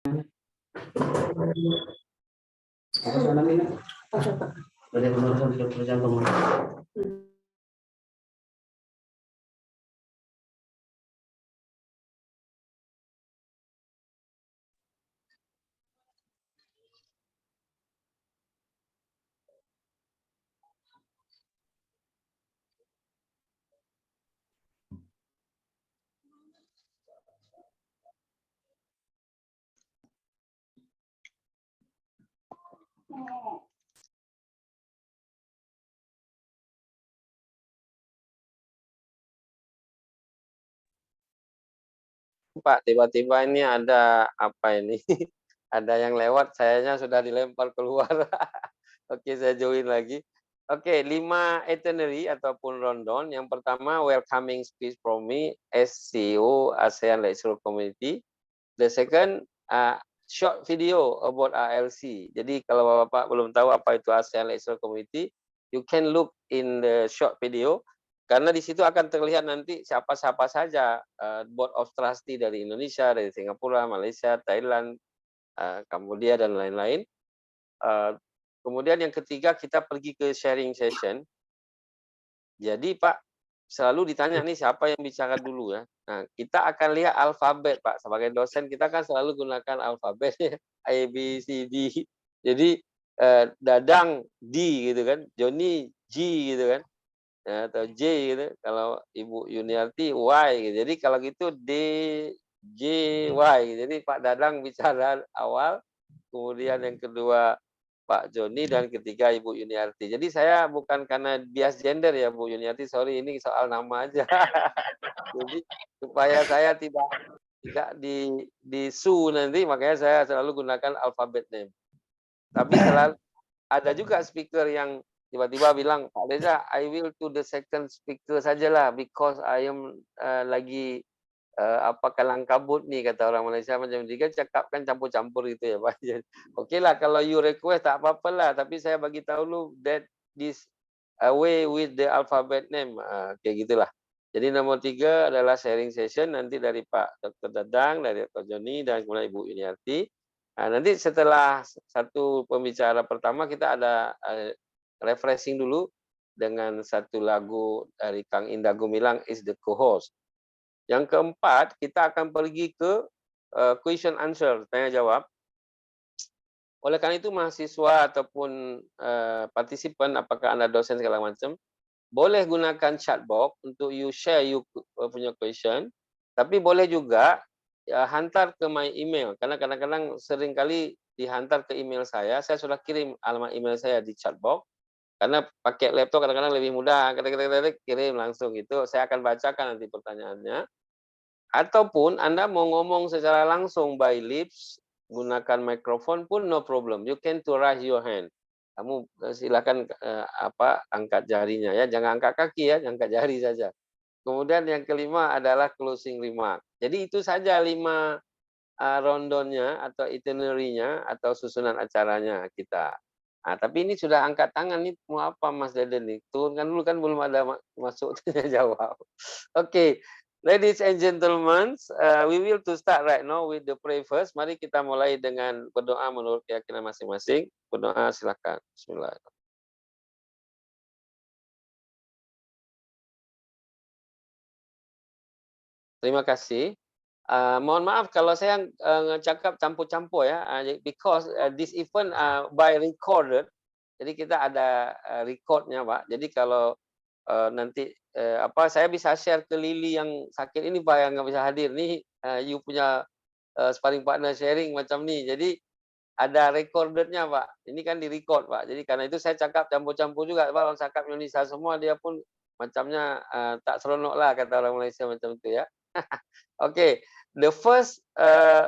Apa sih namanya? Dari penulisan pekerjaan rumah. Pak, tiba-tiba ini ada apa ini? Ada yang lewat, sayanya sudah dilempar keluar. Oke, saya join lagi. Oke, 5 itinerary ataupun rundown. Yang pertama, welcoming speech from me as CEO ASEAN Lecturer Community. The second, short video about ALC. Jadi kalau Bapak belum tahu apa itu ASEAN Lecturer Community, you can look in the short video. Karena di situ akan terlihat nanti siapa-siapa saja Board of Trustee dari Indonesia, dari Singapura, Malaysia, Thailand, Kambodia, dan lain-lain. Kemudian yang ketiga, kita pergi ke sharing session. Jadi Pak, selalu ditanya nih siapa yang bicara dulu ya. Nah, kita akan lihat alfabet Pak. Sebagai dosen kita kan selalu gunakan alfabet ya. A, B, C, D. Jadi Dadang D gitu kan, Joni G gitu kan. Atau J gitu, kalau Ibu Yuniarti Y gitu. Jadi kalau gitu D, J, Y. Jadi Pak Dadang bicara awal, kemudian yang kedua Pak Joni, dan ketiga Ibu Yuniarti. Jadi saya bukan karena bias gender ya Bu Yuniarti, sorry ini soal nama aja. Jadi supaya saya tidak di su nanti, makanya saya selalu gunakan alfabet name. Tapi selalu ada juga speaker yang tiba-tiba bilang, Pak Reza, I will to the second speaker sajalah because I am lagi kalang kabut nih, kata orang Malaysia macam ni. Kan cakap kan campur-campur gitu ya Pak. Okey lah kalau you request tak apa-apa lah, tapi saya bagi tahu lu that this way with the alphabet name, kayak gitulah. Jadi nomor 3 adalah sharing session nanti dari Pak Dr. Dadang, dari Dr. Joni, dan kemudian Ibu Yuniarti. Nanti setelah satu pembicara pertama kita ada refreshing dulu dengan satu lagu dari Kang Indah Gumilang, Is the Co-host. Yang keempat, kita akan pergi ke question answer, tanya jawab. Oleh karena itu mahasiswa ataupun partisipan, apakah Anda dosen segala macam, boleh gunakan chat box untuk you share you punya question, tapi boleh juga hantar ke my email, karena kadang-kadang seringkali dihantar ke email saya sudah kirim alamat email saya di chat box, karena pakai laptop kadang-kadang lebih mudah, ketik kirim langsung gitu, saya akan bacakan nanti pertanyaannya. Ataupun Anda mau ngomong secara langsung by lips, gunakan mikrofon pun no problem. You can to raise your hand. Kamu silakan angkat jarinya ya, jangan angkat kaki ya, angkat jari saja. Kemudian yang kelima adalah closing remark. Jadi itu saja 5 rundown-nya atau itinerary-nya atau susunan acaranya kita. Nah, tapi ini sudah angkat tangan nih, mau apa Mas Deden nih? Turunkan dulu kan belum ada masuk tanya jawab. Oke, ladies and gentlemen, we will to start right now with the pray first. Mari kita mulai dengan berdoa menurut keyakinan masing-masing. Berdoa silakan. Bismillahirrahmanirrahim. Terima kasih. Mohon maaf kalau saya cakap campur-campur ya, because this event by recorded, jadi kita ada recordnya Pak. Jadi kalau nanti saya bisa share ke Lily yang sakit ini Pak, yang nggak bisa hadir nih, you punya sparring partner sharing macam nih. Jadi ada recordednya Pak. Ini kan di record Pak. Jadi karena itu saya cakap campur-campur juga Pak. Kalau cakap Indonesia semua dia pun macamnya tak seronok lah, kata orang Malaysia macam itu ya. Okay, the first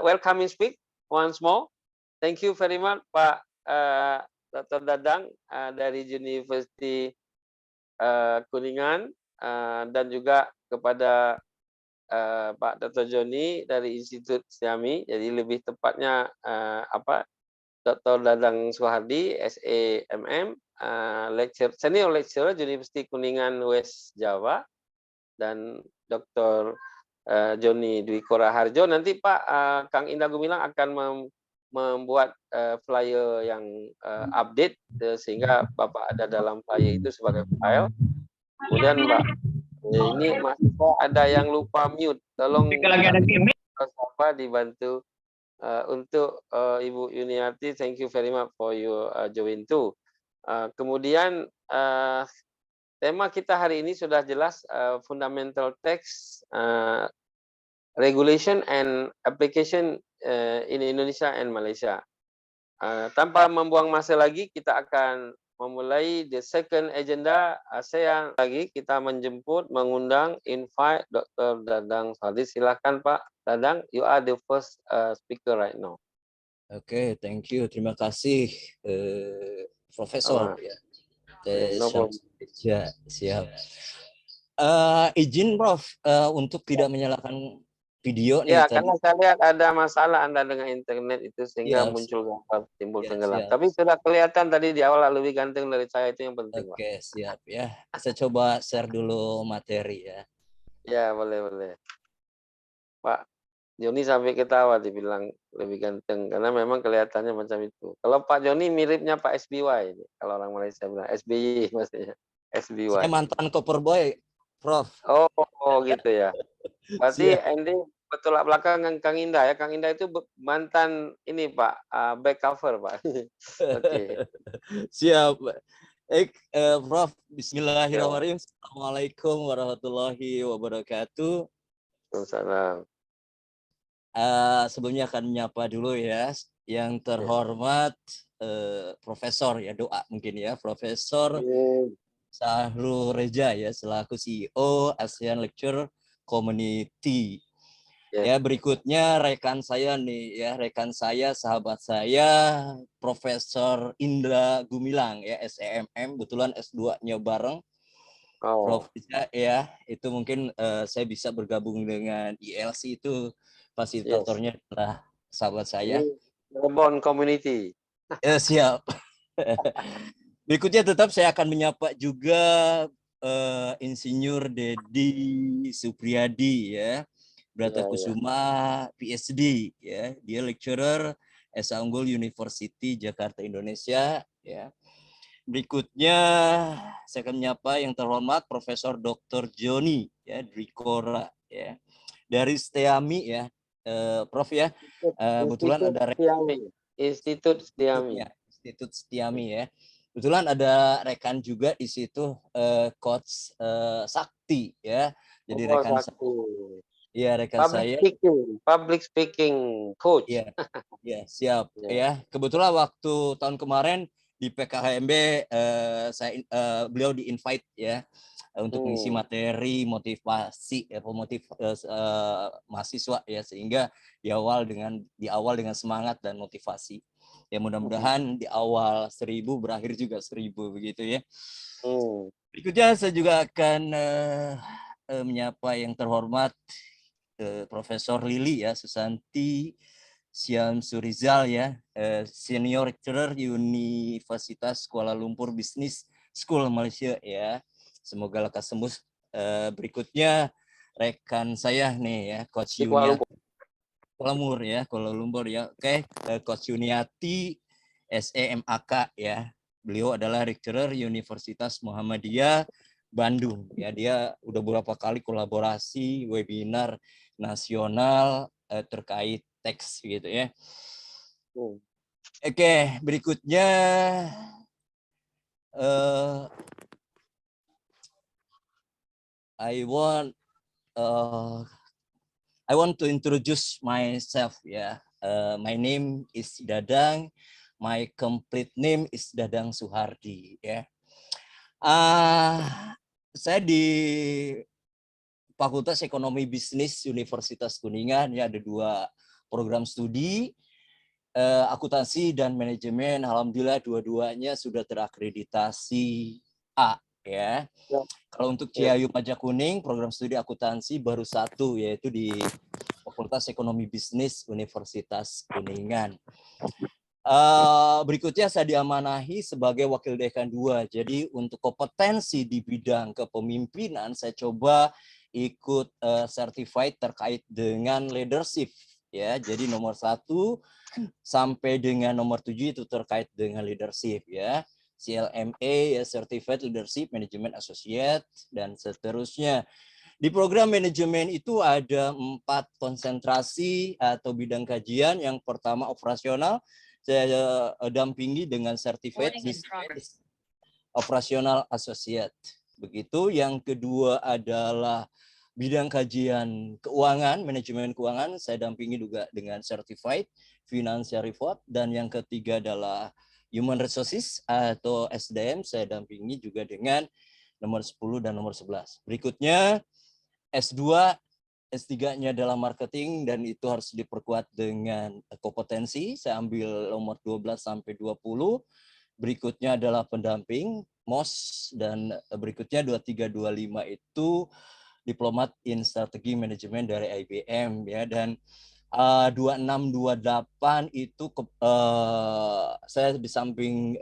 welcoming speak once more. Thank you very much Pak Dr. Dadang dari University Kuningan, dan juga kepada Pak Dr. Joni dari Institut Siami. Jadi lebih tepatnya Dr. Dadang Suhardi, SAMM, senior lecturer University Kuningan West Java, dan Dr. Joni Dwi Koraharjo. Nanti Pak Kang Indah Gumilang akan membuat flyer yang update sehingga Bapak ada dalam flyer itu sebagai file. Kemudian Mbak, ini mahasiswa ada yang lupa mute, tolong dibantu untuk Ibu Yuniarti. Thank you very much for your join too. Kemudian tema kita hari ini sudah jelas, fundamental text, regulation and application in Indonesia and Malaysia. Tanpa membuang masa lagi, kita akan memulai the second agenda. Saya lagi kita mengundang, invite Dr. Dadang Saldi. Silakan Pak Dadang, you are the first speaker right now. Oke, thank you. Terima kasih, Profesor. Ya. Ya, siap. Izin Prof untuk tidak menyalakan video nih. Ya, karena saya lihat ada masalah Anda dengan internet itu sehingga muncul gambar timbul tenggelam. Tapi sudah kelihatan tadi di awal lebih ganteng dari saya, itu yang penting. Oke, siap ya. Saya coba share dulu materi ya. Ya, boleh. Pak Joni sampai ketawa dibilang lebih ganteng karena memang kelihatannya macam itu. Kalau Pak Joni miripnya Pak SBY ini. Kalau orang Malaysia bilang SBY maksudnya. SBY. Saya mantan Copperboy, Prof. Oh gitu ya. Berarti Andy betul belakang Kang Indah ya. Kang Indah itu mantan ini Pak, back cover Pak. Oke. Siap. Prof, bismillahirrahmanirrahim. Assalamualaikum warahmatullahi wabarakatuh. Waalaikumsalam. Sebelumnya akan menyapa dulu ya, yang terhormat Profesor ya, doa mungkin ya, Profesor Sahrul Reja ya, selaku CEO ASEAN Lecture Community. Ya, berikutnya rekan saya nih ya, sahabat saya Profesor Indra Gumilang ya, SEMM, kebetulan S2-nya bareng. Prof ya, itu mungkin saya bisa bergabung dengan ILC, itu fasilitatornya adalah sahabat saya. Bond Community. Siap. Berikutnya tetap saya akan menyapa juga Insinyur Dedi Supriyadi ya, Brata Kusuma PhD ya, dia lecturer Esa Unggul University Jakarta Indonesia ya. Berikutnya saya akan menyapa yang terhormat Profesor Dr. Joni ya, Dwi Kora ya, dari STIAMI ya, Prof ya. Kebetulan ada Institut STIAMI ya. Kebetulan ada rekan juga di situ, Coach Sakti ya. Jadi rekan saya. Iya, rekan saya. Public speaking coach. Ya, siap ya. Kebetulan waktu tahun kemarin di PKHMB beliau di-invite ya untuk mengisi materi motivasi ya, mahasiswa ya, sehingga di awal dengan semangat dan motivasi. Ya, mudah-mudahan di awal 1000 berakhir juga 1000 begitu ya. Berikutnya saya juga akan menyapa yang terhormat Profesor Lili ya, Susanti Syamsurizal ya, Senior Lecturer Universitas Kuala Lumpur Business School Malaysia ya. Semoga lekas sembuh. Berikutnya rekan saya nih ya, Coach Yuniati Kuala Lumpur ya. Oke, Coach Yuniati SEMAK ya. Beliau adalah Lecturer Universitas Muhammadiyah Bandung ya. Dia udah beberapa kali kolaborasi webinar nasional terkait teks gitu ya. Oke, berikutnya I want to introduce myself ya. My name is Dadang. My complete name is Dadang Suhardi ya. Saya di Fakultas Ekonomi Bisnis Universitas Kuningan ya, ada 2 program studi, akuntansi dan manajemen. Alhamdulillah dua-duanya sudah terakreditasi A ya. Kalau untuk Ciayu Pajak Kuning, program studi akuntansi baru 1, yaitu di Fakultas Ekonomi Bisnis Universitas Kuningan. Berikutnya saya diamanahi sebagai Wakil Dekan 2. Jadi untuk kompetensi di bidang kepemimpinan saya coba ikut certified terkait dengan leadership ya. Jadi nomor 1 sampai dengan nomor 7 itu terkait dengan leadership ya. CLMA ya, Certified Leadership Management Associate, dan seterusnya. Di program manajemen itu ada 4 konsentrasi atau bidang kajian. Yang pertama operasional, saya dampingi dengan Certified Operational Associate. Begitu. Yang kedua adalah bidang kajian keuangan, manajemen keuangan, saya dampingi juga dengan Certified Financial Report. Dan yang ketiga adalah Human Resources atau SDM, saya dampingi juga dengan nomor 10 dan nomor 11. Berikutnya S2, S3-nya adalah marketing, dan itu harus diperkuat dengan kompetensi. Saya ambil nomor 12 sampai 20. Berikutnya adalah pendamping, MOS, dan berikutnya 2325 itu diplomat in strategi manajemen dari IBM ya. Dan 2628 itu saya di samping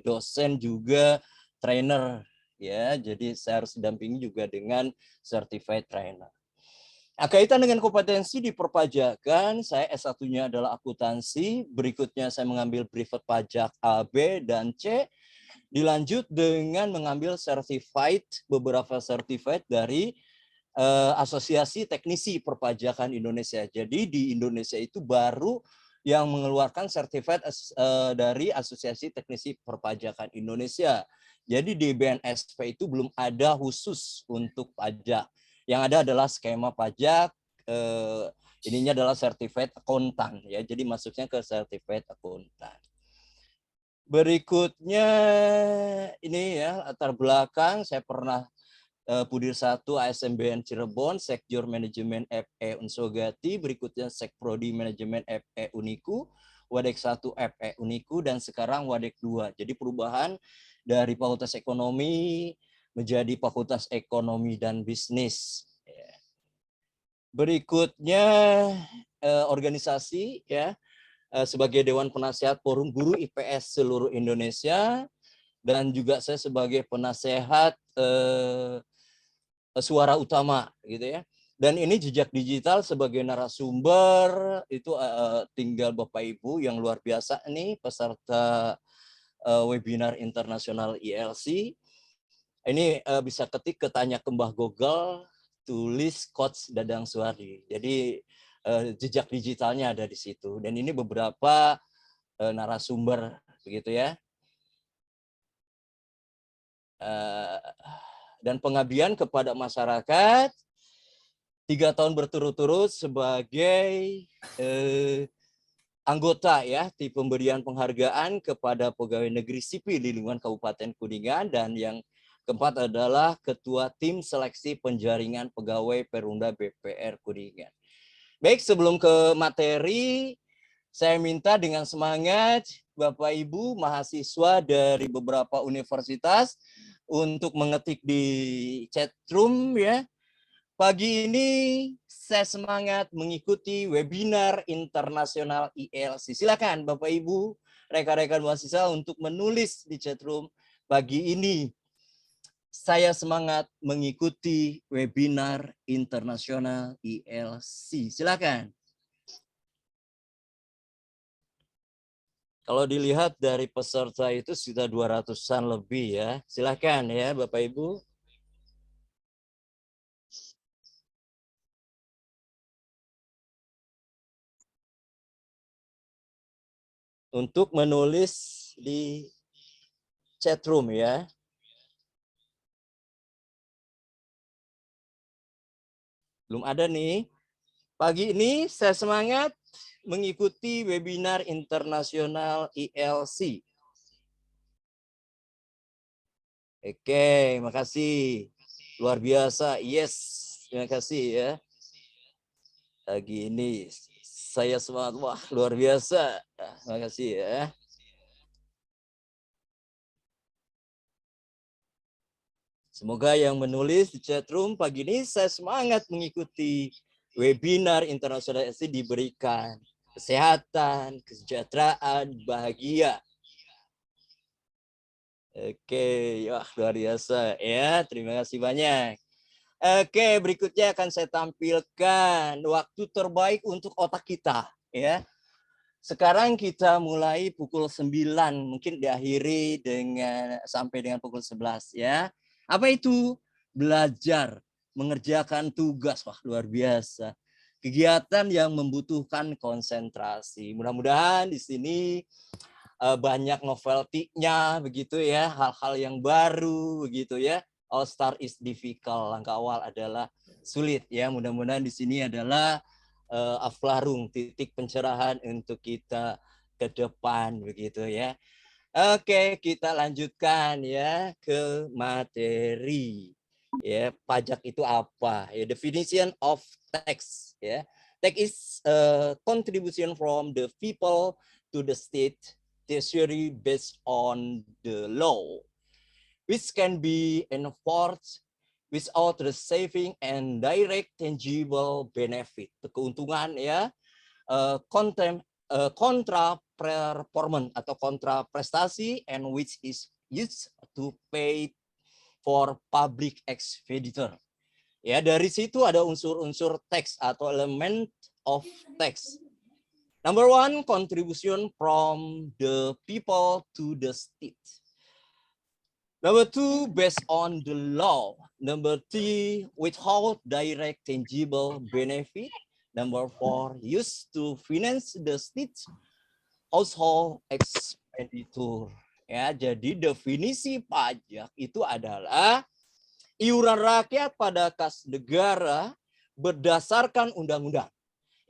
dosen juga trainer ya. Jadi saya harus didampingi juga dengan certified trainer. Nah, kaitan dengan kompetensi di perpajakan, saya S1-nya adalah akuntansi, berikutnya saya mengambil privat pajak A, B, dan C, dilanjut dengan mengambil certified, beberapa certified dari Asosiasi Teknisi Perpajakan Indonesia. Jadi di Indonesia itu baru yang mengeluarkan certified dari Asosiasi Teknisi Perpajakan Indonesia. Jadi di BNSP itu belum ada khusus untuk pajak. Yang ada adalah skema pajak, ininya adalah certified akuntan ya. Jadi masuknya ke certified akuntan. Berikutnya ini ya latar belakang, saya pernah Pudir 1 ASMBN Cirebon, Sekjur Manajemen FE Unsogati, berikutnya Sekprodi Manajemen FE Uniku, Wadek 1 FE Uniku, dan sekarang Wadek 2. Jadi perubahan dari Fakultas Ekonomi menjadi Fakultas Ekonomi dan Bisnis. Berikutnya organisasi ya, sebagai Dewan Penasehat Forum Guru IPS seluruh Indonesia, dan juga saya sebagai penasehat suara utama gitu ya. Dan ini jejak digital sebagai narasumber itu tinggal Bapak Ibu yang luar biasa nih peserta webinar internasional ILC. Ini bisa ketik ke tanya ke Mbah Google, tulis Coach Dadang Suwardi. Jadi jejak digitalnya ada di situ. Dan ini beberapa narasumber begitu ya. Dan pengabdian kepada masyarakat 3 tahun berturut-turut sebagai anggota ya di pemberian penghargaan kepada pegawai negeri sipil di lingkungan Kabupaten Kuningan, dan yang keempat adalah ketua tim seleksi penjaringan pegawai Perumda BPR Kuningan. Baik, sebelum ke materi, saya minta dengan semangat Bapak Ibu mahasiswa dari beberapa universitas untuk mengetik di chat room ya. Pagi ini saya semangat mengikuti webinar internasional ILC. Silakan Bapak Ibu, rekan-rekan mahasiswa untuk menulis di chat room pagi ini. Saya semangat mengikuti webinar internasional ILC. Silakan. Kalau dilihat dari peserta itu sudah 200-an lebih ya. Silakan ya Bapak Ibu. Untuk menulis di chat room ya. Belum ada nih. Pagi ini saya semangat mengikuti webinar internasional ILC. Oke, makasih. Luar biasa. Yes, terima kasih ya. Pagi ini saya semangat. Wah, luar biasa. Terima kasih ya. Semoga yang menulis di chat room pagi ini saya semangat mengikuti webinar internasional ILC diberikan kesehatan, kesejahteraan, bahagia. Oke, wah luar biasa ya. Terima kasih banyak. Oke, berikutnya akan saya tampilkan waktu terbaik untuk otak kita, ya. Sekarang kita mulai pukul 9, mungkin diakhiri dengan sampai dengan pukul 11 ya. Apa itu? Belajar, mengerjakan tugas. Wah, luar biasa. Kegiatan yang membutuhkan konsentrasi. Mudah-mudahan di sini banyak novelty-nya begitu ya, hal-hal yang baru begitu ya. All start is difficult. Langkah awal adalah sulit ya. Mudah-mudahan di sini adalah aflarung, titik pencerahan untuk kita ke depan begitu ya. Oke, kita lanjutkan ya ke materi. Ya, pajak itu apa? Ya, definition of tax ya. Tax is contribution from the people to the state treasury based on the law, which can be enforced without receiving and direct tangible benefit. Keuntungan ya, kontra performance atau kontra prestasi, and which is used to pay for public expenditure. Ya, dari situ ada unsur-unsur tax atau element of tax. Number one, contribution from the people to the state. Number two, based on the law. Number three, without direct tangible benefit. Number four, used to finance the state household expenditure. Ya, jadi definisi pajak itu adalah iuran rakyat pada kas negara berdasarkan undang-undang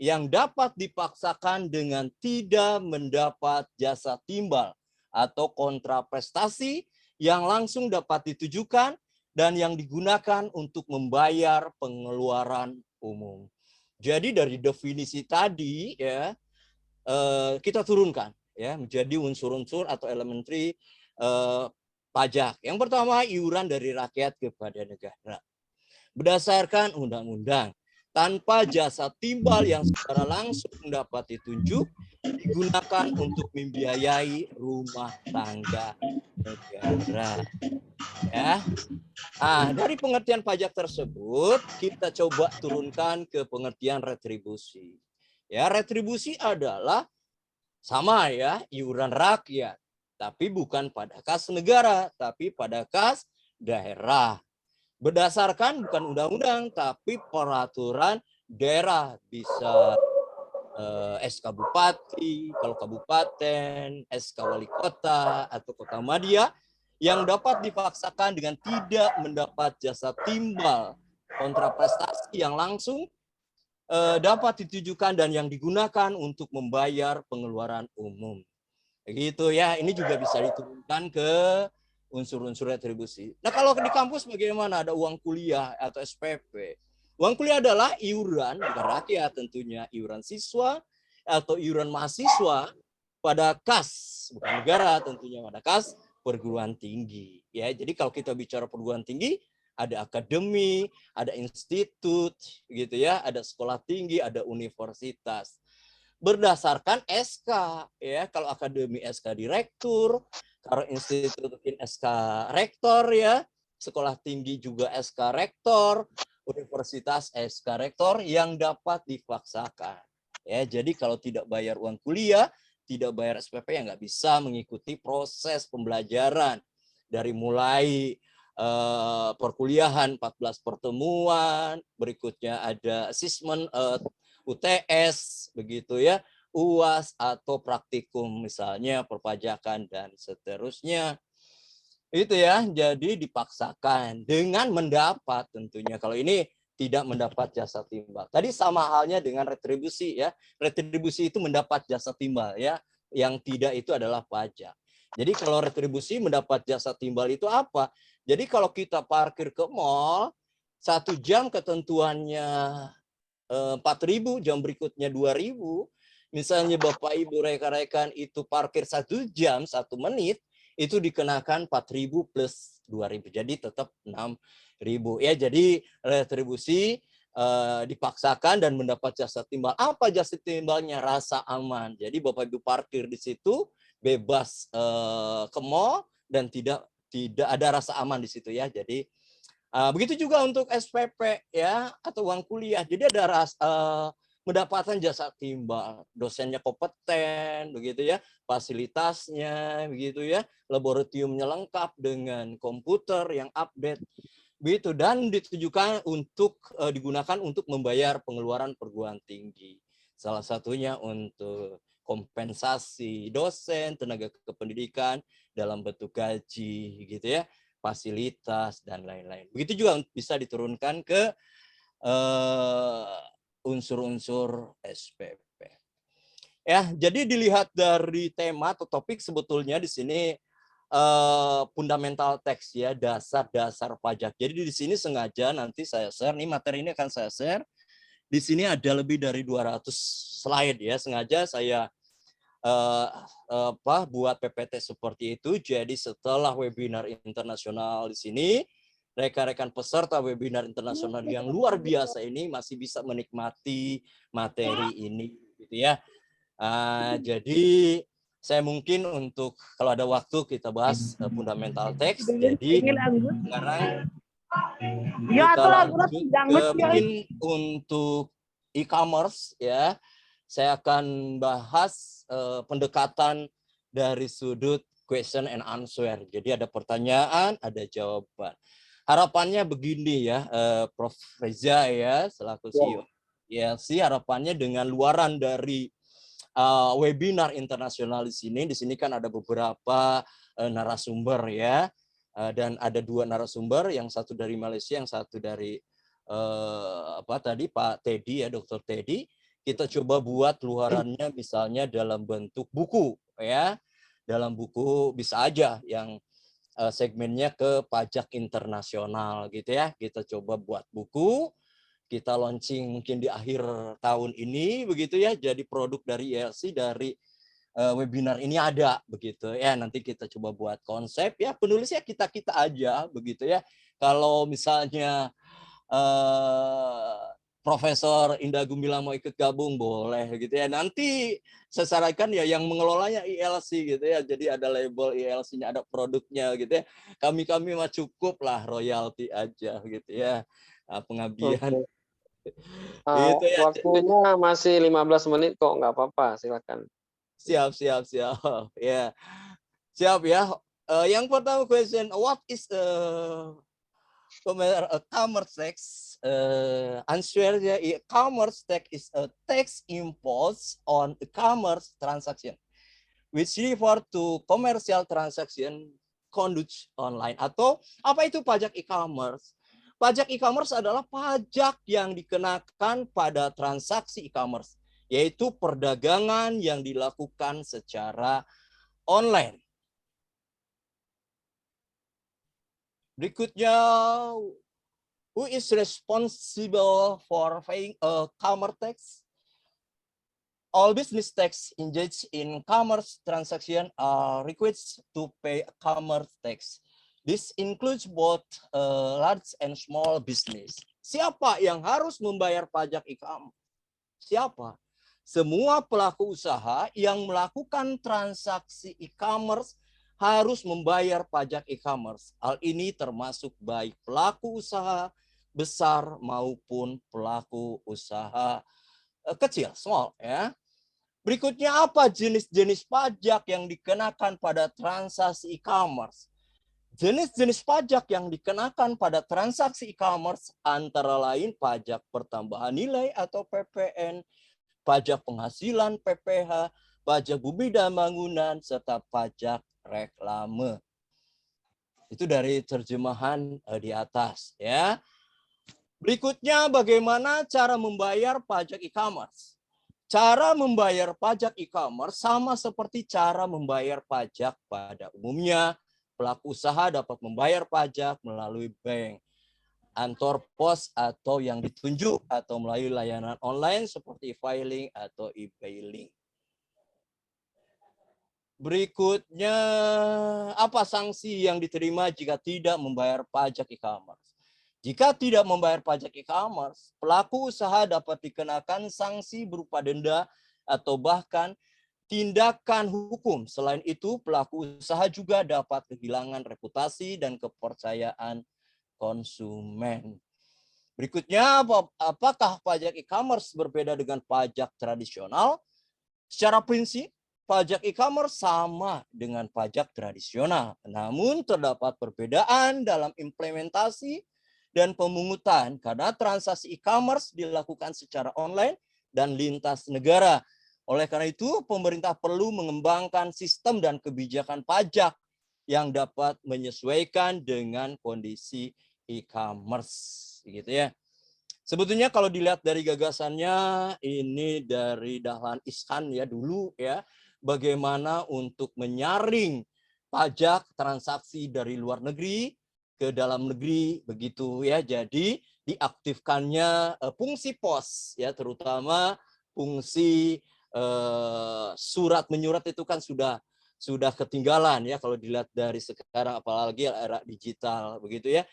yang dapat dipaksakan dengan tidak mendapat jasa timbal atau kontraprestasi yang langsung dapat ditujukan dan yang digunakan untuk membayar pengeluaran umum. Jadi dari definisi tadi ya, kita turunkan ya menjadi unsur-unsur atau elementary pajak. Yang pertama, iuran dari rakyat kepada negara berdasarkan undang-undang tanpa jasa timbal yang secara langsung dapat ditunjuk digunakan untuk membiayai rumah tangga negara. Ya. Dari pengertian pajak tersebut kita coba turunkan ke pengertian retribusi. Ya, retribusi adalah sama ya, iuran rakyat, tapi bukan pada kas negara, tapi pada kas daerah. Berdasarkan bukan undang-undang, tapi peraturan daerah, bisa SK Bupati, kalau kabupaten, SK Wali Kota, atau Kota Madya, yang dapat dipaksakan dengan tidak mendapat jasa timbal kontraprestasi yang langsung dapat ditujukan dan yang digunakan untuk membayar pengeluaran umum. Begitu ya, ini juga bisa diturunkan ke unsur-unsur retribusi. Nah, kalau di kampus bagaimana? Ada uang kuliah atau SPP. Uang kuliah adalah iuran, bukan rakyat tentunya, iuran siswa atau iuran mahasiswa pada kas, bukan negara tentunya, pada kas perguruan tinggi. Ya, jadi kalau kita bicara perguruan tinggi, ada akademi, ada institut, gitu ya, ada sekolah tinggi, ada universitas. Berdasarkan SK, ya, kalau akademi SK direktur, kalau institut SK rektor ya, sekolah tinggi juga SK rektor, universitas SK rektor yang dapat dipaksakan. Ya, jadi kalau tidak bayar uang kuliah, tidak bayar SPP, ya nggak bisa mengikuti proses pembelajaran dari mulai perkuliahan 14 pertemuan, berikutnya ada asesmen UTS begitu ya, UAS atau praktikum misalnya perpajakan dan seterusnya. Itu ya, jadi dipaksakan dengan mendapat tentunya. Kalau ini tidak mendapat jasa timbal. Tadi sama halnya dengan retribusi ya. Retribusi itu mendapat jasa timbal ya. Yang tidak itu adalah pajak. Jadi kalau retribusi mendapat jasa timbal itu apa? Jadi kalau kita parkir ke mall, 1 jam ketentuannya 4.000, jam berikutnya 2.000. Misalnya Bapak Ibu rekan-rekan itu parkir 1 jam 1 menit, itu dikenakan 4.000 plus 2.000. Jadi tetap 6.000. Ya, jadi retribusi dipaksakan dan mendapat jasa timbal. Apa jasa timbalnya? Rasa aman. Jadi Bapak Ibu parkir di situ bebas ke mall dan tidak ada rasa aman di situ ya. Jadi Begitu juga untuk SPP ya atau uang kuliah. Jadi ada mendapatkan jasa timbal, dosennya kompeten, begitu ya, fasilitasnya, begitu ya, laboratoriumnya lengkap dengan komputer yang update, begitu, dan ditujukan untuk digunakan untuk membayar pengeluaran perguruan tinggi. Salah satunya untuk kompensasi dosen, tenaga kependidikan dalam bentuk gaji, gitu ya, fasilitas dan lain-lain. Begitu juga bisa diturunkan ke unsur-unsur SPP. Ya, jadi dilihat dari tema atau topik sebetulnya di sini fundamental teks ya, dasar-dasar pajak. Jadi di sini sengaja nanti saya share, nih materi ini akan saya share. Di sini ada lebih dari 200 slide ya, sengaja saya buat PPT seperti itu. Jadi setelah webinar internasional di sini, rekan-rekan peserta webinar internasional yang luar biasa ini masih bisa menikmati materi ini, gitu ya. Jadi saya mungkin untuk kalau ada waktu kita bahas fundamental teks. Jadi sekarang kita lanjut ke mungkin untuk e-commerce ya. Saya akan bahas pendekatan dari sudut question and answer. Jadi ada pertanyaan, ada jawaban. Harapannya begini ya, Prof. Reza ya, selaku CEO. Ya, harapannya dengan luaran dari webinar internasional di sini kan ada beberapa narasumber ya, dan ada 2 narasumber, yang satu dari Malaysia, yang satu dari Pak Teddy ya, Dr. Teddy. Kita coba buat luarannya misalnya dalam bentuk buku ya, dalam buku bisa aja yang segmennya ke pajak internasional gitu ya. Kita coba buat buku, kita launching mungkin di akhir tahun ini begitu ya. Jadi produk dari ILC dari webinar ini ada begitu ya. Nanti kita coba buat konsep ya, penulisnya kita-kita aja begitu ya. Kalau misalnya Profesor Indah Gumilang mau ikut gabung boleh gitu ya. Nanti saya sarankan ya yang mengelolanya ILC gitu ya. Jadi ada label ILC-nya, ada produknya gitu ya. Kami mah cukup lah royalti aja gitu ya. Pengabdian. Gitu ya. Waktunya masih 15 menit kok, nggak apa-apa, silakan. Siap. Ya. Siap ya. Yang pertama question, what is commerce tax? Answernya, commerce tax is a tax imposed on a commerce transaction, which refer to commercial transaction conduct online. Atau apa itu pajak e-commerce? Pajak e-commerce adalah pajak yang dikenakan pada transaksi e-commerce, yaitu perdagangan yang dilakukan secara online. Berikutnya, who is responsible for paying a commerce tax? All business tax engaged in commerce transaction are required to pay a commerce tax. This includes both large and small business. Siapa yang harus membayar pajak e-commerce? Siapa? Semua pelaku usaha yang melakukan transaksi e-commerce harus membayar pajak e-commerce. Hal ini termasuk baik pelaku usaha besar maupun pelaku usaha kecil, small ya. Berikutnya, apa jenis-jenis pajak yang dikenakan pada transaksi e-commerce? Jenis-jenis pajak yang dikenakan pada transaksi e-commerce antara lain pajak pertambahan nilai atau PPN, pajak penghasilan PPH, pajak bumi dan bangunan, serta pajak reklame. Itu dari terjemahan di atas ya. Berikutnya, bagaimana cara membayar pajak e-commerce? Cara membayar pajak e-commerce sama seperti cara membayar pajak pada umumnya. Pelaku usaha dapat membayar pajak melalui bank, kantor pos, atau yang ditunjuk, atau melalui layanan online seperti filing atau e-filing. Berikutnya, apa sanksi yang diterima jika tidak membayar pajak e-commerce? Jika tidak membayar pajak e-commerce, pelaku usaha dapat dikenakan sanksi berupa denda atau bahkan tindakan hukum. Selain itu, pelaku usaha juga dapat kehilangan reputasi dan kepercayaan konsumen. Berikutnya, apakah pajak e-commerce berbeda dengan pajak tradisional? Secara prinsip, pajak e-commerce sama dengan pajak tradisional. Namun terdapat perbedaan dalam implementasi dan pemungutan karena transaksi e-commerce dilakukan secara online dan lintas negara. Oleh karena itu, pemerintah perlu mengembangkan sistem dan kebijakan pajak yang dapat menyesuaikan dengan kondisi e-commerce, gitu ya. Sebetulnya kalau dilihat dari gagasannya, ini dari Dahlan Iskan ya dulu ya, bagaimana untuk menyaring pajak transaksi dari luar negeri ke dalam negeri begitu ya. Jadi diaktifkannya fungsi pos ya, terutama fungsi surat menyurat itu kan sudah ketinggalan ya kalau dilihat dari sekarang, apalagi era digital begitu ya.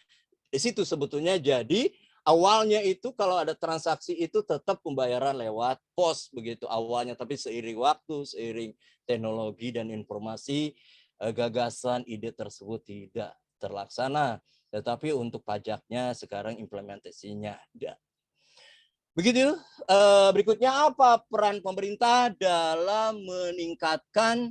Di situ sebetulnya jadi awalnya itu kalau ada transaksi itu tetap pembayaran lewat pos begitu awalnya, tapi seiring waktu, seiring teknologi dan informasi, gagasan ide tersebut tidak terlaksana. Tetapi untuk pajaknya sekarang implementasinya ada. Begitu. Berikutnya apa peran pemerintah dalam meningkatkan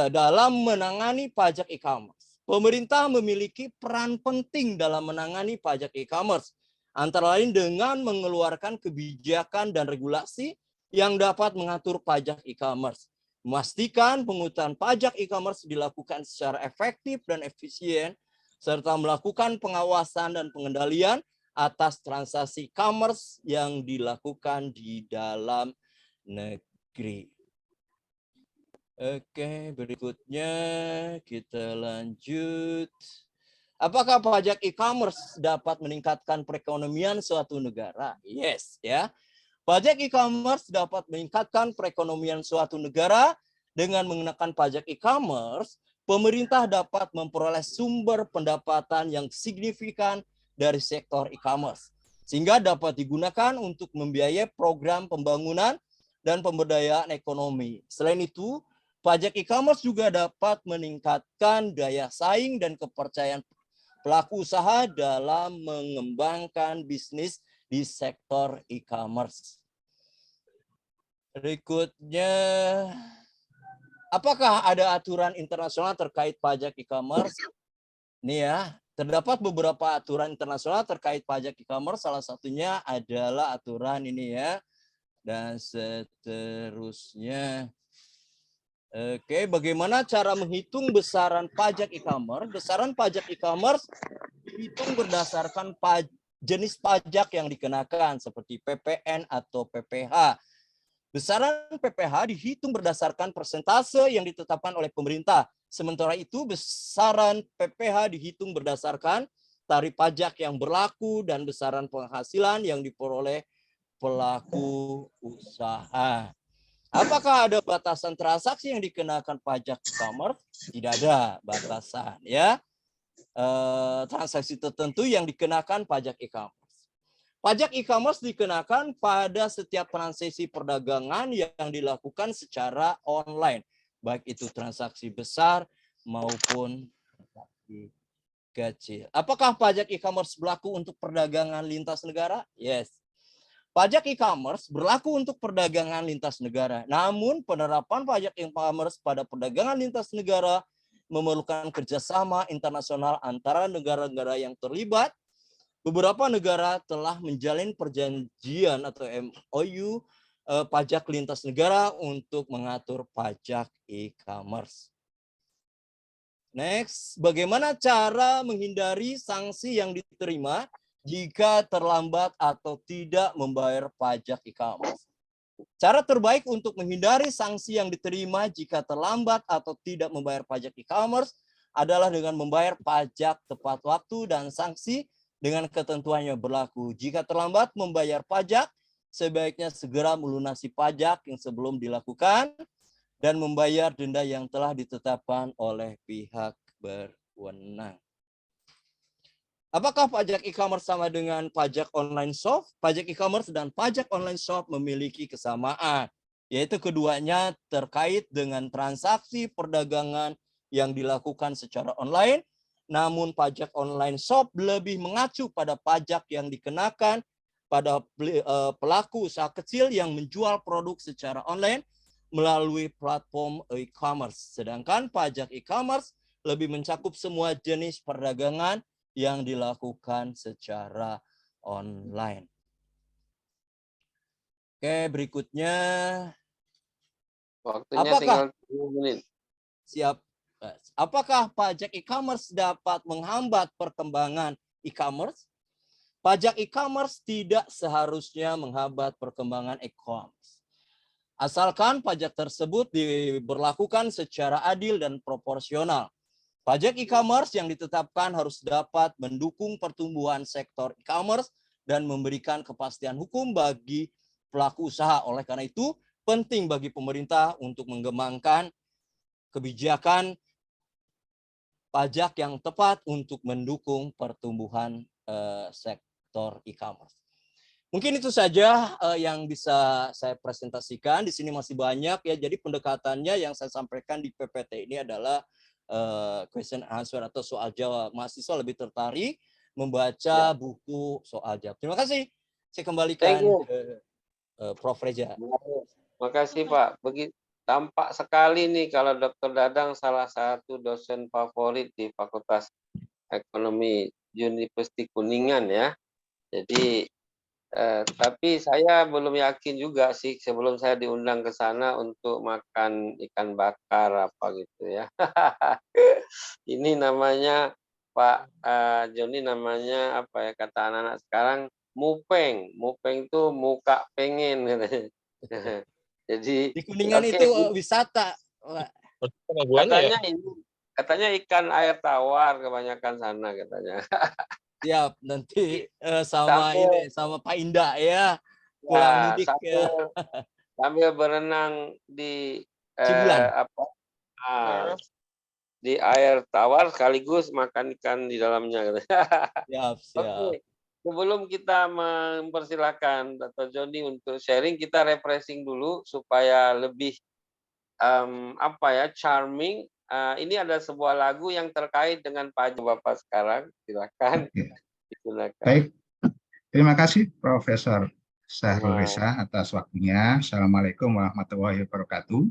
dalam menangani pajak e-commerce? Pemerintah memiliki peran penting dalam menangani pajak e-commerce, antara lain dengan mengeluarkan kebijakan dan regulasi yang dapat mengatur pajak e-commerce, memastikan pungutan pajak e-commerce dilakukan secara efektif dan efisien, serta melakukan pengawasan dan pengendalian atas transaksi e-commerce yang dilakukan di dalam negeri. Oke, berikutnya kita lanjut. Apakah pajak e-commerce dapat meningkatkan perekonomian suatu negara? Yes, ya. Pajak e-commerce dapat meningkatkan perekonomian suatu negara. Dengan mengenakan pajak e-commerce, pemerintah dapat memperoleh sumber pendapatan yang signifikan dari sektor e-commerce, sehingga dapat digunakan untuk membiayai program pembangunan dan pemberdayaan ekonomi. Selain itu, pajak e-commerce juga dapat meningkatkan daya saing dan kepercayaan pelaku usaha dalam mengembangkan bisnis di sektor e-commerce. Berikutnya, apakah ada aturan internasional terkait pajak e-commerce? Ini ya, terdapat beberapa aturan internasional terkait pajak e-commerce. Salah satunya adalah aturan ini ya. Dan seterusnya. Oke, bagaimana cara menghitung besaran pajak e-commerce? Besaran pajak e-commerce dihitung berdasarkan jenis pajak yang dikenakan seperti PPN atau PPh. Besaran PPh dihitung berdasarkan persentase yang ditetapkan oleh pemerintah. Sementara itu, besaran PPh dihitung berdasarkan tarif pajak yang berlaku dan besaran penghasilan yang diperoleh pelaku usaha. Apakah ada batasan transaksi yang dikenakan pajak e-commerce? Tidak ada batasan ya. Transaksi tertentu yang dikenakan pajak e-commerce. Pajak e-commerce dikenakan pada setiap transaksi perdagangan yang dilakukan secara online, baik itu transaksi besar maupun transaksi kecil. Apakah pajak e-commerce berlaku untuk perdagangan lintas negara? Yes. Pajak e-commerce berlaku untuk perdagangan lintas negara. Namun penerapan pajak e-commerce pada perdagangan lintas negara memerlukan kerjasama internasional antara negara-negara yang terlibat. Beberapa negara telah menjalin perjanjian atau MOU pajak lintas negara untuk mengatur pajak e-commerce. Next, bagaimana cara menghindari sanksi yang diterima jika terlambat atau tidak membayar pajak e-commerce? Cara terbaik untuk menghindari sanksi yang diterima jika terlambat atau tidak membayar pajak e-commerce adalah dengan membayar pajak tepat waktu dan sanksi dengan ketentuan yang berlaku. Jika terlambat membayar pajak, sebaiknya segera melunasi pajak yang sebelum dilakukan dan membayar denda yang telah ditetapkan oleh pihak berwenang. Apakah pajak e-commerce sama dengan pajak online shop? Pajak e-commerce dan pajak online shop memiliki kesamaan, yaitu keduanya terkait dengan transaksi perdagangan yang dilakukan secara online namun pajak online shop lebih mengacu pada pajak yang dikenakan pada pelaku usaha kecil yang menjual produk secara online melalui platform e-commerce. Sedangkan pajak e-commerce lebih mencakup semua jenis perdagangan yang dilakukan secara online. Oke, berikutnya. Waktunya tinggal 10 menit. Siap. Apakah pajak e-commerce dapat menghambat perkembangan e-commerce? Pajak e-commerce tidak seharusnya menghambat perkembangan e-commerce. Asalkan pajak tersebut diberlakukan secara adil dan proporsional. Pajak e-commerce yang ditetapkan harus dapat mendukung pertumbuhan sektor e-commerce dan memberikan kepastian hukum bagi pelaku usaha. Oleh karena itu, penting bagi pemerintah untuk mengembangkan kebijakan pajak yang tepat untuk mendukung pertumbuhan sektor e-commerce. Mungkin itu saja yang bisa saya presentasikan. Di sini masih banyak ya. Jadi pendekatannya yang saya sampaikan di PPT ini adalah question answer atau soal jawab. Mahasiswa lebih tertarik membaca buku soal jawab. Terima kasih. Saya kembalikan ke Prof. Reza. Terima kasih Pak. Begitu tampak sekali nih kalau Dr. Dadang salah satu dosen favorit di Fakultas Ekonomi Universitas Kuningan ya. Jadi tapi saya belum yakin juga sih sebelum saya diundang ke sana untuk makan ikan bakar apa gitu ya. Ini namanya Pak Joni namanya apa ya kata anak-anak sekarang mupeng. Mupeng itu muka pengen katanya. Jadi di Kuningan oke, itu wisata. Katanya ikan air tawar kebanyakan sana katanya. Siap, nanti sama Pak Indah ya pulang mudik sambil berenang di Cibulan. Di air tawar sekaligus makan ikan di dalamnya. Siap. Oke. Sebelum kita mempersilahkan Dr. Joni untuk sharing, kita refreshing dulu supaya lebih charming. Ini ada sebuah lagu yang terkait dengan pajak Bapak sekarang. Silakan. Silakan. Baik, terima kasih Profesor Syahrul Reza atas waktunya. Assalamualaikum warahmatullahi wabarakatuh.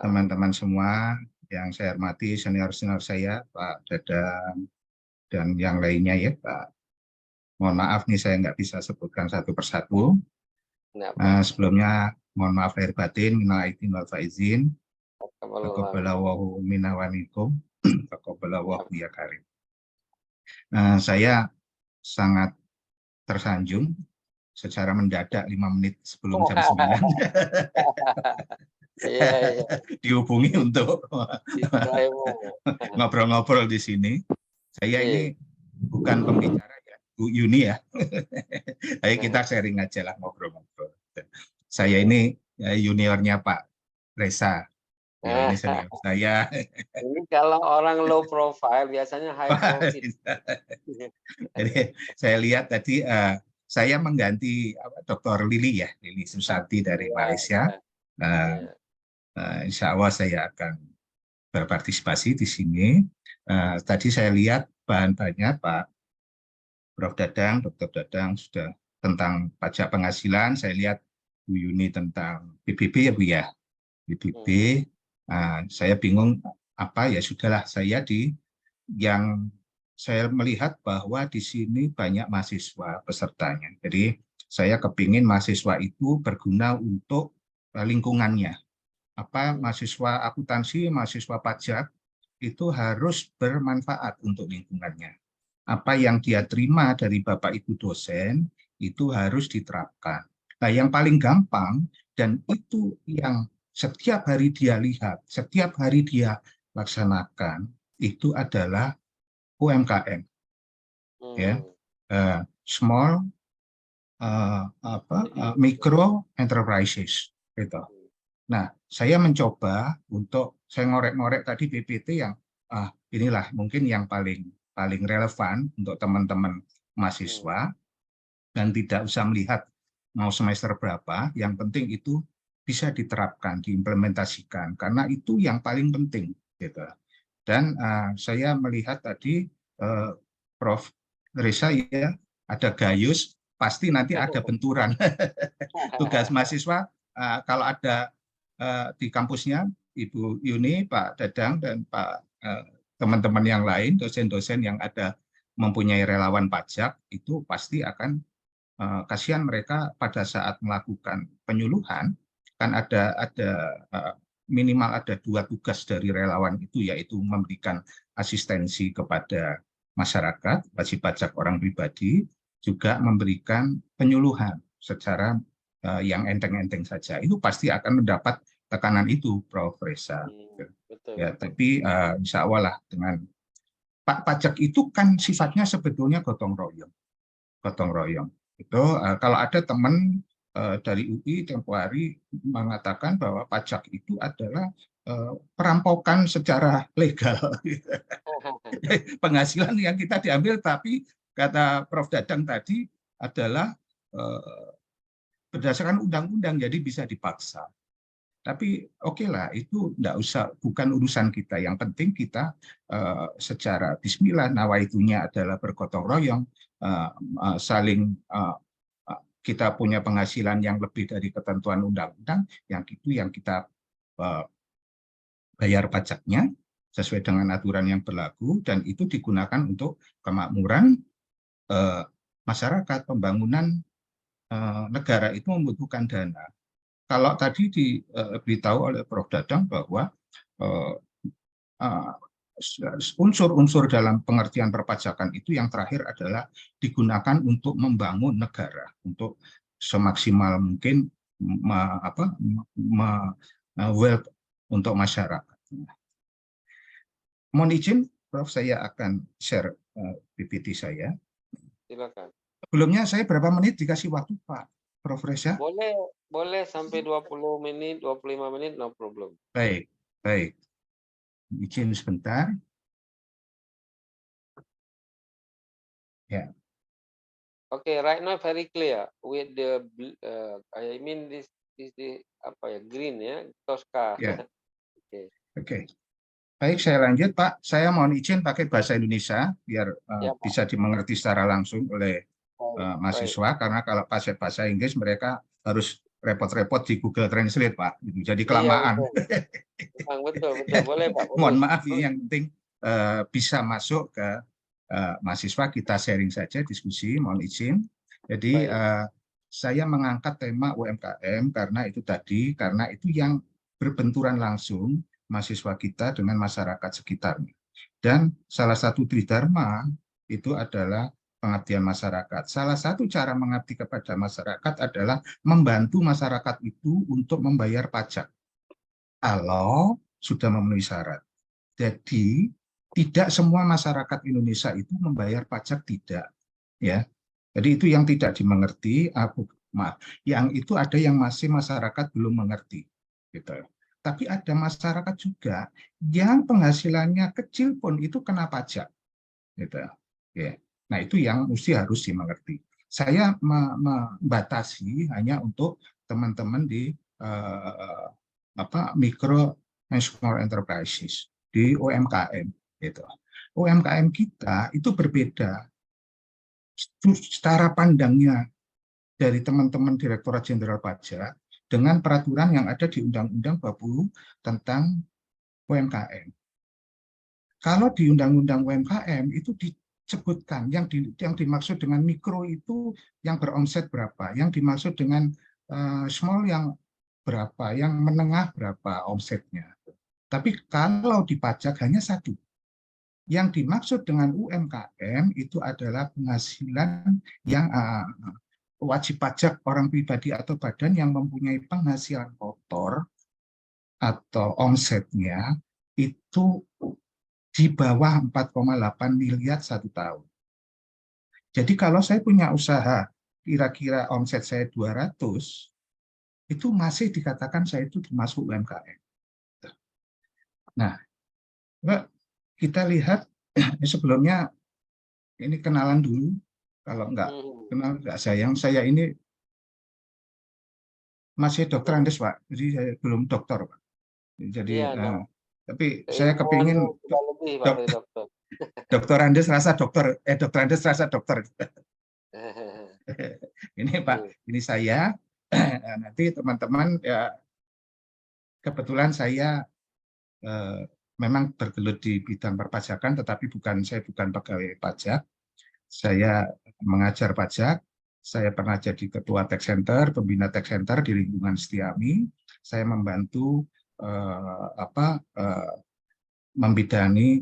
Teman-teman semua yang saya hormati, senior-senior saya, Pak Dadang, dan yang lainnya ya Pak. Mohon maaf nih saya nggak bisa sebutkan satu persatu. Sebelumnya mohon maaf lahir batin, minal aidin wal faizin. Taqabbalallahu minna wa minkum. Taqabbalallahu ya karim. Saya sangat tersanjung secara mendadak 5 menit sebelum jam 9. Dihubungi untuk ngobrol-ngobrol di sini. Saya ini bukan pembicara ya, Bu Yuni ya. Ayo kita sharing aja lah, ngobrol-ngobrol. Saya ini juniornya Pak Reza. Ya, ini senior saya. Ini kalau orang low profile biasanya high profile. Jadi saya lihat tadi saya mengganti Dr. Lili ya, Lili Susanti dari Malaysia. Insya Allah saya akan berpartisipasi di sini. Tadi saya lihat bahan-bahannya Pak Prof. Dadang, Dr. Dadang sudah tentang pajak penghasilan. Saya lihat Bu Yuni tentang PBB ya Bu ya, PBB. Saya bingung apa ya, sudahlah saya saya melihat bahwa di sini banyak mahasiswa pesertanya. Jadi saya kepingin mahasiswa itu berguna untuk lingkungannya. Mahasiswa akuntansi, mahasiswa pajak itu harus bermanfaat untuk lingkungannya. Apa yang dia terima dari Bapak Ibu dosen itu harus diterapkan. Nah, yang paling gampang dan itu yang setiap hari dia lihat, setiap hari dia laksanakan itu adalah UMKM, ya, small, micro enterprises, gitu. Nah, saya mencoba untuk saya ngorek-ngorek tadi PPT yang inilah mungkin yang paling relevan untuk teman-teman mahasiswa dan tidak usah melihat mau semester berapa, yang penting itu bisa diterapkan, diimplementasikan karena itu yang paling penting, gitu. Dan saya melihat tadi Prof. Reza ya, ada Gayus, pasti nanti ada benturan. Tugas mahasiswa kalau ada di kampusnya Ibu Yuni, Pak Dadang, dan Pak teman-teman yang lain, dosen-dosen yang ada mempunyai relawan pajak, itu pasti akan kasihan mereka pada saat melakukan penyuluhan, kan ada minimal ada 2 tugas dari relawan itu, yaitu memberikan asistensi kepada masyarakat, wajib pajak orang pribadi, juga memberikan penyuluhan secara yang enteng-enteng saja. Itu pasti akan mendapat tekanan itu, Prof. Reza. Betul. Ya, tapi insya Allah lah dengan pajak itu kan sifatnya sebetulnya gotong royong. Gotong royong. Itu kalau ada teman dari UI tempo hari mengatakan bahwa pajak itu adalah perampokan secara legal. Penghasilan yang kita diambil, tapi kata Prof. Dadang tadi adalah berdasarkan undang-undang, jadi bisa dipaksa. Tapi oke lah, itu enggak usah, bukan urusan kita. Yang penting kita secara bismillah, nawaitunya adalah bergotong royong, saling kita punya penghasilan yang lebih dari ketentuan undang-undang, yang itu yang kita bayar pajaknya sesuai dengan aturan yang berlaku, dan itu digunakan untuk kemakmuran masyarakat. Pembangunan negara itu membutuhkan dana. Kalau tadi diberitahu oleh Prof. Dadang bahwa unsur-unsur dalam pengertian perpajakan itu yang terakhir adalah digunakan untuk membangun negara, untuk semaksimal mungkin wealth untuk masyarakat. Mohon izin, Prof, saya akan share PPT saya. Silakan. Sebelumnya saya berapa menit dikasih waktu, Pak Prof. Reza? Boleh sampai 20 menit, 25 menit, no problem. Baik, baik. Izin sebentar. Ya. Okay, right now very clear with the I mean this the apa ya, green ya, Tosca. Ya. Oke. Oke. Baik, saya lanjut, Pak. Saya mohon izin pakai bahasa Indonesia biar Ya, Pak. bisa dimengerti secara langsung oleh mahasiswa, karena kalau pakai bahasa Inggris mereka harus repot-repot di Google Translate, Pak. Jadi kelamaan. Iya, betul. Boleh, Pak. Boleh. Mohon maaf, yang penting bisa masuk ke mahasiswa, kita sharing saja, diskusi, mohon izin. Jadi saya mengangkat tema UMKM karena itu yang berbenturan langsung mahasiswa kita dengan masyarakat sekitarnya. Dan salah satu tridharma itu adalah pengabdian masyarakat. Salah satu cara mengabdi kepada masyarakat adalah membantu masyarakat itu untuk membayar pajak kalau sudah memenuhi syarat. Jadi tidak semua masyarakat Indonesia itu membayar pajak, tidak, ya. Jadi itu yang tidak dimengerti. Yang itu ada yang masih masyarakat belum mengerti, gitu. Tapi ada masyarakat juga yang penghasilannya kecil pun itu kena pajak, gitu. Ya. Nah itu yang mesti harus dimengerti. Saya membatasi hanya untuk teman-teman di micro and small enterprises, di UMKM. Gitu. UMKM kita itu berbeda cara pandangnya dari teman-teman Direktorat Jenderal Pajak dengan peraturan yang ada di Undang-Undang 20 tentang UMKM. Kalau di Undang-Undang UMKM itu disebutkan yang dimaksud dengan mikro itu yang beromset berapa, yang dimaksud dengan small yang berapa, yang menengah berapa omsetnya. Tapi kalau di pajak hanya satu. Yang dimaksud dengan UMKM itu adalah penghasilan yang wajib pajak orang pribadi atau badan yang mempunyai penghasilan kotor atau omsetnya itu di bawah 4,8 miliar satu tahun. Jadi kalau saya punya usaha, kira-kira omset saya 200, itu masih dikatakan saya itu termasuk UMKM. Nah, kita lihat sebelumnya ini kenalan dulu. Kalau enggak kenal enggak saya ini masih dokter Andes, Pak. Jadi saya belum dokter, Pak. Jadi Tapi saya Keilmuannya kepingin sudah lebih, Pak Dokter. Dokter Andes rasa dokter, Dokter Andes rasa dokter. Ini Pak, ini saya. Nanti teman-teman ya, kebetulan saya memang bergelut di bidang perpajakan, tetapi saya bukan pegawai pajak. Saya mengajar pajak. Saya pernah jadi ketua tax center, pembina tax center di lingkungan Setiami. Saya membantu membidani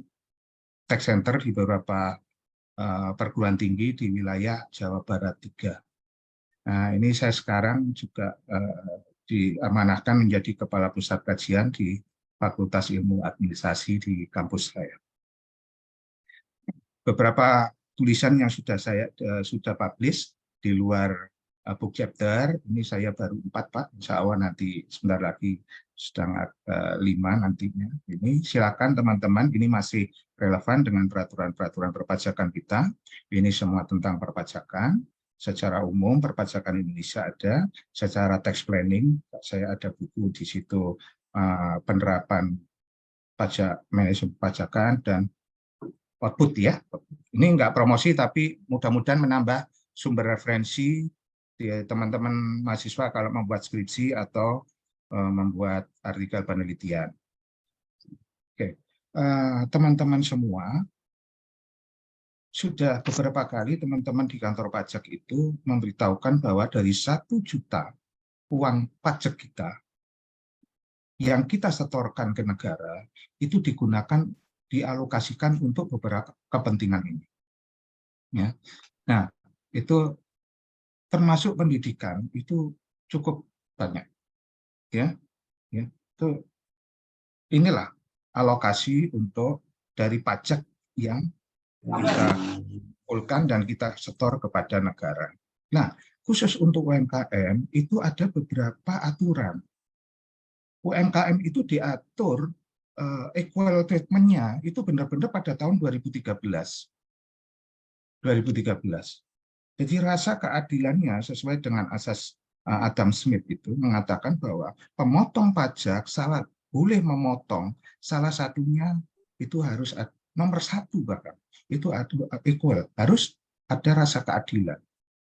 tax center di beberapa perguruan tinggi di wilayah Jawa Barat 3. Nah, ini saya sekarang juga diamanahkan menjadi Kepala Pusat Kajian di Fakultas Ilmu Administrasi di kampus saya. Beberapa tulisan yang sudah publish di luar book chapter, ini saya baru 4 Pak, insya Allah nanti sebentar lagi sedang 5 nantinya. Ini silakan teman-teman, ini masih relevan dengan peraturan-peraturan perpajakan kita. Ini semua tentang perpajakan. Secara umum perpajakan Indonesia ada, secara tax planning saya ada buku di situ penerapan pajak, manajemen perpajakan dan output ya. Ini enggak promosi tapi mudah-mudahan menambah sumber referensi teman-teman mahasiswa kalau membuat skripsi atau membuat artikel penelitian. Oke, teman-teman semua, sudah beberapa kali teman-teman di kantor pajak itu memberitahukan bahwa dari 1 juta uang pajak kita yang kita setorkan ke negara itu digunakan, dialokasikan untuk beberapa kepentingan ini. Ya. Nah, itu termasuk pendidikan itu cukup banyak. Ya, itu inilah alokasi untuk dari pajak yang kita kumpulkan dan kita setor kepada negara. Nah, khusus untuk UMKM itu ada beberapa aturan. UMKM itu diatur equal treatment-nya itu benar-benar pada tahun 2013. Jadi rasa keadilannya sesuai dengan asas Adam Smith itu mengatakan bahwa pemotong pajak boleh memotong salah satunya itu harus nomor 1 bahkan itu equal, harus ada rasa keadilan.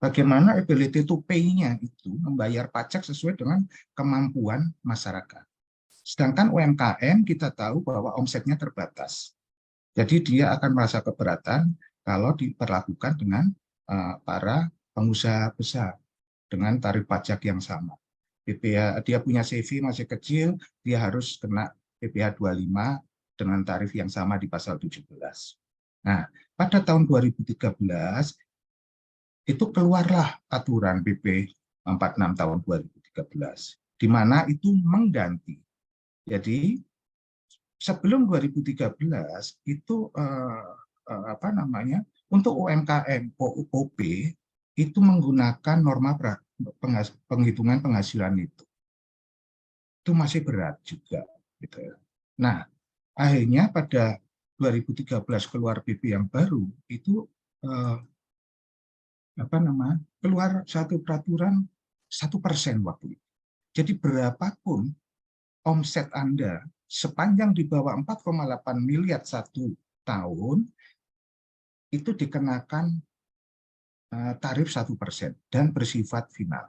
Bagaimana ability to pay-nya itu membayar pajak sesuai dengan kemampuan masyarakat. Sedangkan UMKM kita tahu bahwa omsetnya terbatas. Jadi dia akan merasa keberatan kalau diperlakukan dengan para pengusaha besar dengan tarif pajak yang sama. PPh, dia punya CV masih kecil, dia harus kena PPh 25 dengan tarif yang sama di pasal 17. Nah, pada tahun 2013 itu keluarlah aturan PP 46 tahun 2013, di mana itu mengganti. Jadi sebelum 2013 itu untuk UMKM OP itu menggunakan norma penghitungan penghasilan itu masih berat juga. Gitu. Nah, akhirnya pada 2013 keluar PP yang baru itu keluar satu peraturan 1% waktu itu. Jadi berapapun omset Anda sepanjang di bawah 4,8 miliar 1 tahun itu dikenakan tarif 1% dan bersifat final.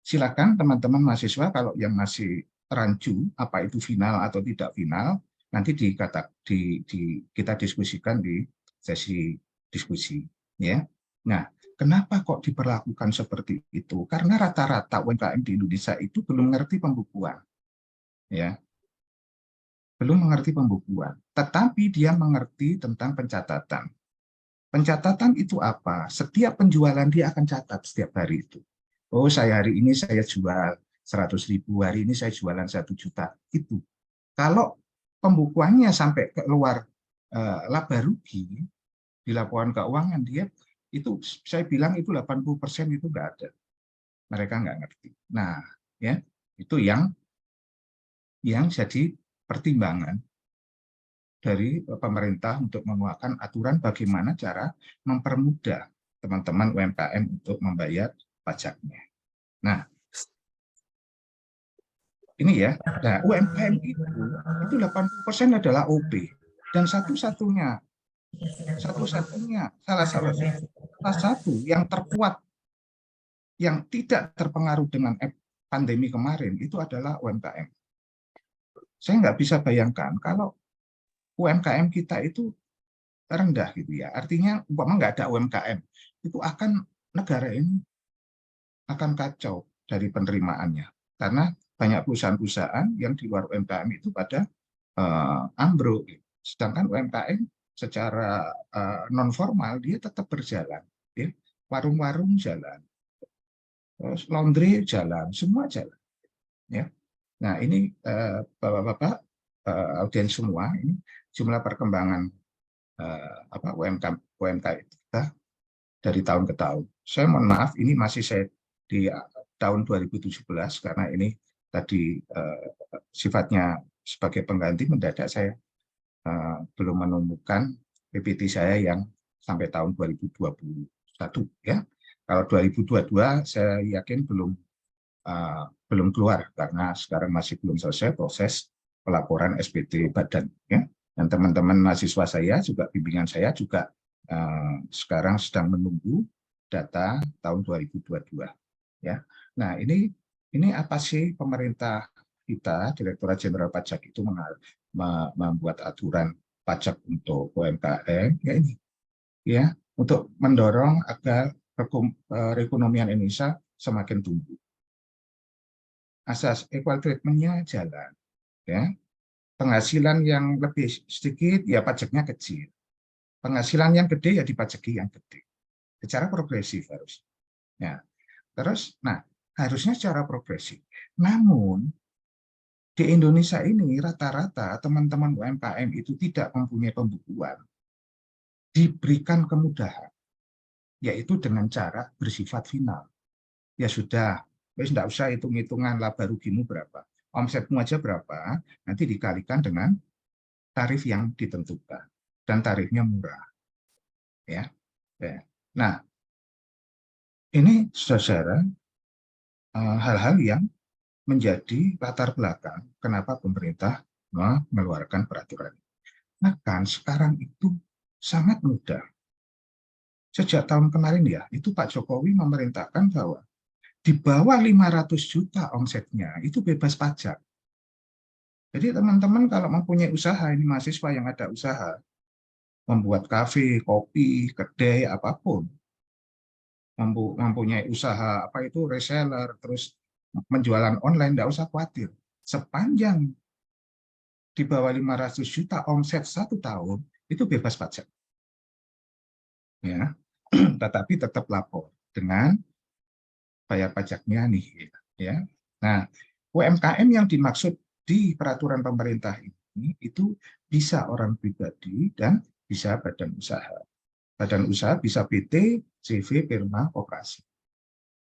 Silakan teman-teman mahasiswa kalau yang masih rancu apa itu final atau tidak final, nanti kita diskusikan di sesi diskusi. Ya. Nah, kenapa kok diperlakukan seperti itu? Karena rata-rata UMKM di Indonesia itu belum mengerti pembukuan. Ya. Belum mengerti pembukuan, tetapi dia mengerti tentang pencatatan. Pencatatan itu apa? Setiap penjualan dia akan catat setiap hari itu. Oh, hari ini saya jual 100.000, hari ini saya jualan 1 juta. Itu. Kalau pembukuannya sampai keluar laba rugi di laporan keuangan dia itu saya bilang itu 80% itu nggak ada. Mereka nggak ngerti. Nah, ya itu yang jadi pertimbangan dari pemerintah untuk mengeluarkan aturan bagaimana cara mempermudah teman-teman UMKM untuk membayar pajaknya. Nah, Ini ya. Nah, UMKM itu 80% adalah OP. Dan salah satu yang terkuat, yang tidak terpengaruh dengan pandemi kemarin, itu adalah UMKM. Saya nggak bisa bayangkan kalau UMKM kita itu rendah gitu ya. Artinya umpama nggak ada UMKM, itu negara ini akan kacau dari penerimaannya. Karena banyak perusahaan-perusahaan yang di luar UMKM itu pada ambruk. Sedangkan UMKM secara non formal dia tetap berjalan. Ya. Warung-warung jalan, terus laundry jalan, semua jalan. Ya. Nah ini Bapak-Bapak audiens semua, ini jumlah perkembangan UMKM kita dari tahun ke tahun. Saya mohon maaf, ini masih saya di tahun 2017 karena ini tadi sifatnya sebagai pengganti mendadak saya belum menemukan PPT saya yang sampai tahun 2021 ya. Kalau 2022 saya yakin belum keluar karena sekarang masih belum selesai proses pelaporan SPT badan ya. Dan teman-teman mahasiswa saya juga, bimbingan saya juga sekarang sedang menunggu data tahun 2022 ya. Nah, ini apa sih pemerintah kita, Direktorat Jenderal Pajak itu membuat aturan pajak untuk UMKM ya ini ya, untuk mendorong agar perekonomian Indonesia semakin tumbuh. Asas equal treatment-nya jalan ya. Penghasilan yang lebih sedikit ya pajaknya kecil. Penghasilan yang gede ya dipajaki yang gede. Secara progresif harus. Ya. Terus, nah harusnya secara progresif. Namun di Indonesia ini rata-rata teman-teman UMKM itu tidak mempunyai pembukuan. Diberikan kemudahan, yaitu dengan cara bersifat final. Ya sudah, tidak usah hitung-hitungan laba rugimu berapa. Omsetmu aja berapa, nanti dikalikan dengan tarif yang ditentukan. Dan tarifnya murah. Ya. Nah, ini saudara hal-hal yang menjadi latar belakang kenapa pemerintah mengeluarkan peraturan. Nah kan sekarang itu sangat mudah. Sejak tahun kemarin ya, itu Pak Jokowi memerintahkan bahwa di bawah 500 juta omsetnya itu bebas pajak. Jadi teman-teman kalau mempunyai usaha, ini mahasiswa yang ada usaha, membuat kafe, kopi, kedai, apapun, mempunyai usaha apa itu reseller, terus menjualan online, tidak usah khawatir. Sepanjang di bawah 500 juta omset 1 tahun, itu bebas pajak. Ya, tetapi tetap lapor dengan bayar pajaknya nih. Ya. Nah, UMKM yang dimaksud di peraturan pemerintah ini itu bisa orang pribadi dan bisa badan usaha. Badan usaha bisa PT, CV, firma, koperasi.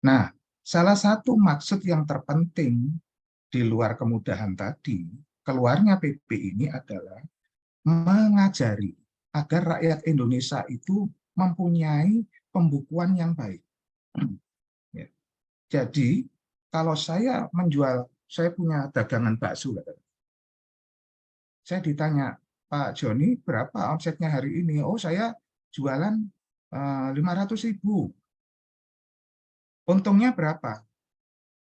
Nah, salah satu maksud yang terpenting di luar kemudahan tadi, keluarnya PP ini adalah mengajari agar rakyat Indonesia itu mempunyai pembukuan yang baik. Jadi, kalau saya menjual, saya punya dagangan bakso, saya ditanya, Pak Joni, berapa omsetnya hari ini? Oh, saya jualan 500.000. Untungnya berapa?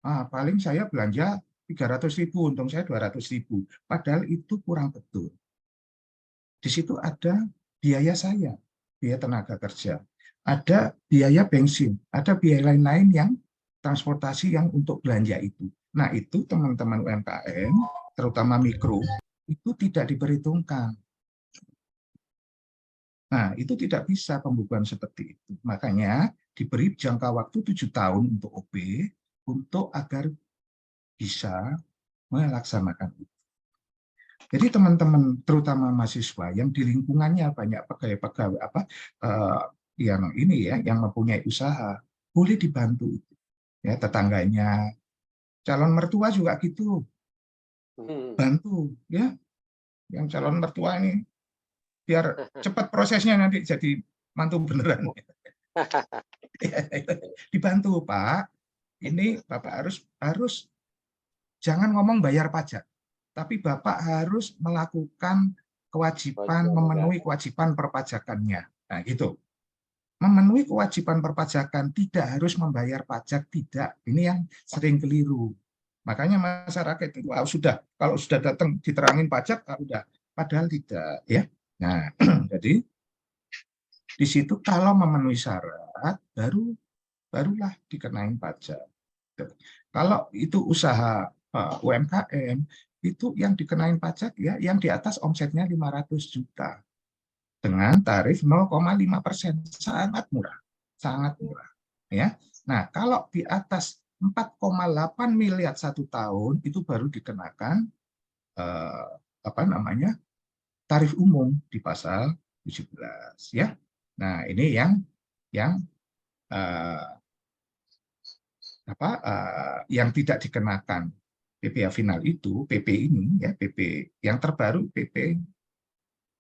Paling saya belanja 300.000, untung saya 200.000. Padahal itu kurang betul. Di situ ada biaya saya, biaya tenaga kerja, ada biaya bensin, ada biaya lain-lain yang transportasi yang untuk belanja itu. Nah, itu teman-teman UMKM, terutama mikro, itu tidak diperhitungkan. Nah, itu tidak bisa pembukuan seperti itu. Makanya diberi jangka waktu 7 tahun untuk OP, untuk agar bisa melaksanakan itu. Jadi teman-teman, terutama mahasiswa yang di lingkungannya banyak pegawai-pegawai yang ini ya, yang mempunyai usaha, boleh dibantu itu. Ya, tetangganya, calon mertua juga gitu, bantu ya, yang calon mertua ini biar cepat prosesnya nanti jadi mantu beneran. Dibantu Pak, ini Bapak harus jangan ngomong bayar pajak, tapi Bapak harus melakukan kewajiban, memenuhi kewajiban perpajakannya. Nah, gitu. Memenuhi kewajiban perpajakan, tidak harus membayar pajak, tidak. Ini yang sering keliru. Makanya masyarakat itu sudah, kalau sudah datang diterangin pajak, udah. Padahal tidak, ya. Nah, jadi di situ kalau memenuhi syarat, barulah dikenain pajak. Kalau itu usaha UMKM, itu yang dikenain pajak ya yang di atas omsetnya 500 juta dengan tarif 0,5%, sangat murah, sangat murah. Ya, nah kalau di atas 4,8 miliar 1 tahun itu baru dikenakan tarif umum di pasal 17. Ya, nah ini yang tidak dikenakan PPh final itu, PP ini ya, PP yang terbaru PP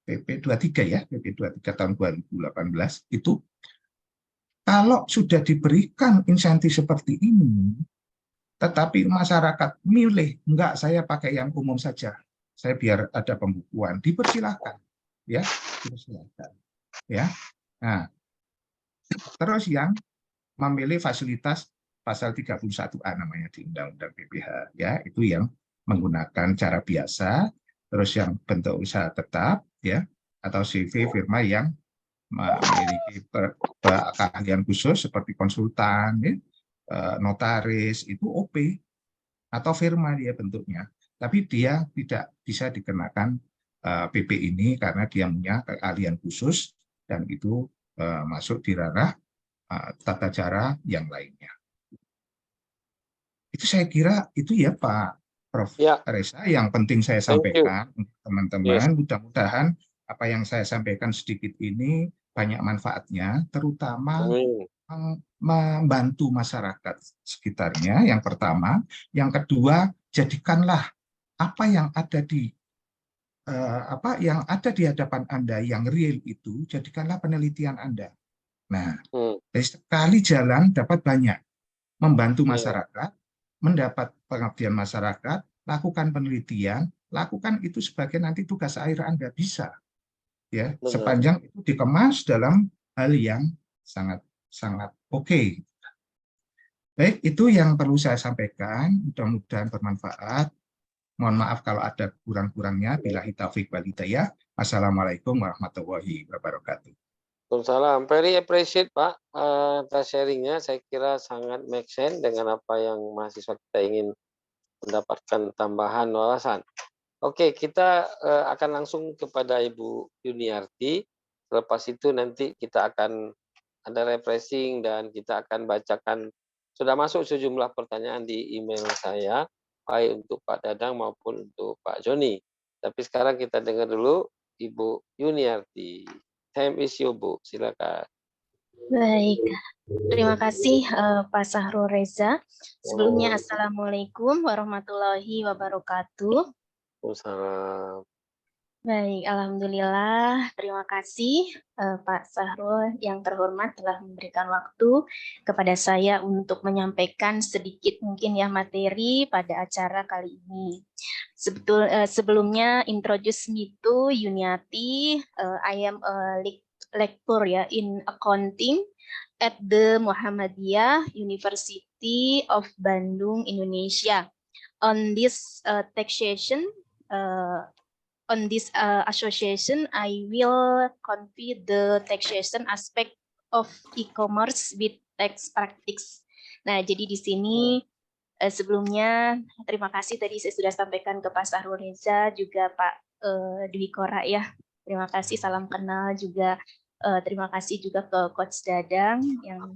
23 ya, PP 23 tahun 2018 itu kalau sudah diberikan insentif seperti ini, tetapi masyarakat milih enggak, saya pakai yang umum saja, saya biar ada pembukuan, dipersilakan ya, dipersilakan ya. Nah, terus yang memilih fasilitas pasal 31A namanya di Undang-Undang PPh ya, itu yang menggunakan cara biasa, terus yang bentuk usaha tetap ya, atau CV firma yang memiliki keahlian khusus seperti konsultan ya, notaris, itu OP atau firma dia bentuknya, tapi dia tidak bisa dikenakan PP ini karena dia punya keahlian khusus dan itu masuk di ranah tata cara yang lainnya. Itu saya kira itu ya Pak Prof. Reza yang penting saya sampaikan untuk teman-teman. Mudah-mudahan apa yang saya sampaikan sedikit ini banyak manfaatnya, terutama membantu masyarakat sekitarnya yang pertama. Yang kedua, jadikanlah apa yang ada di hadapan Anda yang real itu, jadikanlah penelitian Anda. Nah, dari sekali jalan dapat banyak, membantu masyarakat, mendapat pengabdian masyarakat, lakukan penelitian, lakukan itu sebagai nanti tugas akhir Anda, bisa. Ya, sepanjang itu dikemas dalam hal yang sangat oke. Baik, itu yang perlu saya sampaikan, mudah-mudahan bermanfaat. Mohon maaf kalau ada kurang-kurangnya. Billahi taufiq wal hidayah. Assalamualaikum warahmatullahi wabarakatuh. Waalaikumsalam. Very appreciate Pak atas sharingnya. Saya kira sangat make sense dengan apa yang mahasiswa kita ingin mendapatkan tambahan wawasan. Oke, kita akan langsung kepada Ibu Yuniarti. Selepas itu nanti kita akan ada refreshing dan kita akan bacakan. Sudah masuk sejumlah pertanyaan di email saya, baik untuk Pak Dadang maupun untuk Pak Joni. Tapi sekarang kita dengar dulu Ibu Yuniarti. Time is you, Bu. Silakan. Baik, terima kasih Pak Sahrul Reza. Sebelumnya Assalamualaikum warahmatullahi wabarakatuh. Waalaikumsalam. Baik, alhamdulillah. Terima kasih Pak Sahrul yang terhormat telah memberikan waktu kepada saya untuk menyampaikan sedikit mungkin ya materi pada acara kali ini. Sebelumnya introduce me to Yuniarti. I am a lecturer ya in accounting at the Muhammadiyah University of Bandung, Indonesia. On this taxation, on this association, I will convey the taxation aspect of e-commerce with tax practice. Nah, jadi di sini sebelumnya terima kasih tadi saya sudah sampaikan ke Pak Sahrul Reza, juga Pak Dwi Kora ya. Terima kasih, salam kenal juga. Terima kasih juga ke Coach Dadang yang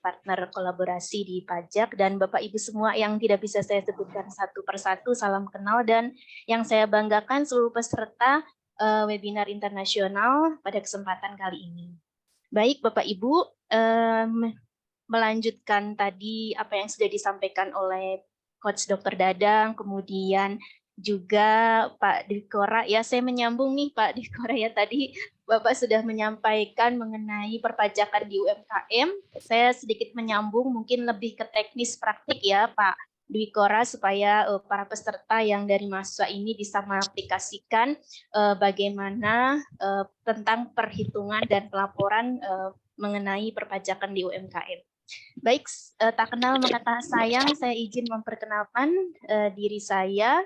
partner kolaborasi di pajak, dan Bapak Ibu semua yang tidak bisa saya sebutkan satu persatu, salam kenal. Dan yang saya banggakan seluruh peserta webinar internasional pada kesempatan kali ini. Baik Bapak Ibu, melanjutkan tadi apa yang sudah disampaikan oleh Coach Dr. Dadang, kemudian juga Pak Dwi Kora ya, saya menyambung nih Pak Dwi Kora ya, tadi Bapak sudah menyampaikan mengenai perpajakan di UMKM. Saya sedikit menyambung, mungkin lebih ke teknis praktik ya Pak Dwi Kora supaya para peserta yang dari mahasiswa ini bisa mengaplikasikan bagaimana tentang perhitungan dan pelaporan mengenai perpajakan di UMKM. Baik, tak kenal maka tak sayang, saya izin memperkenalkan diri saya.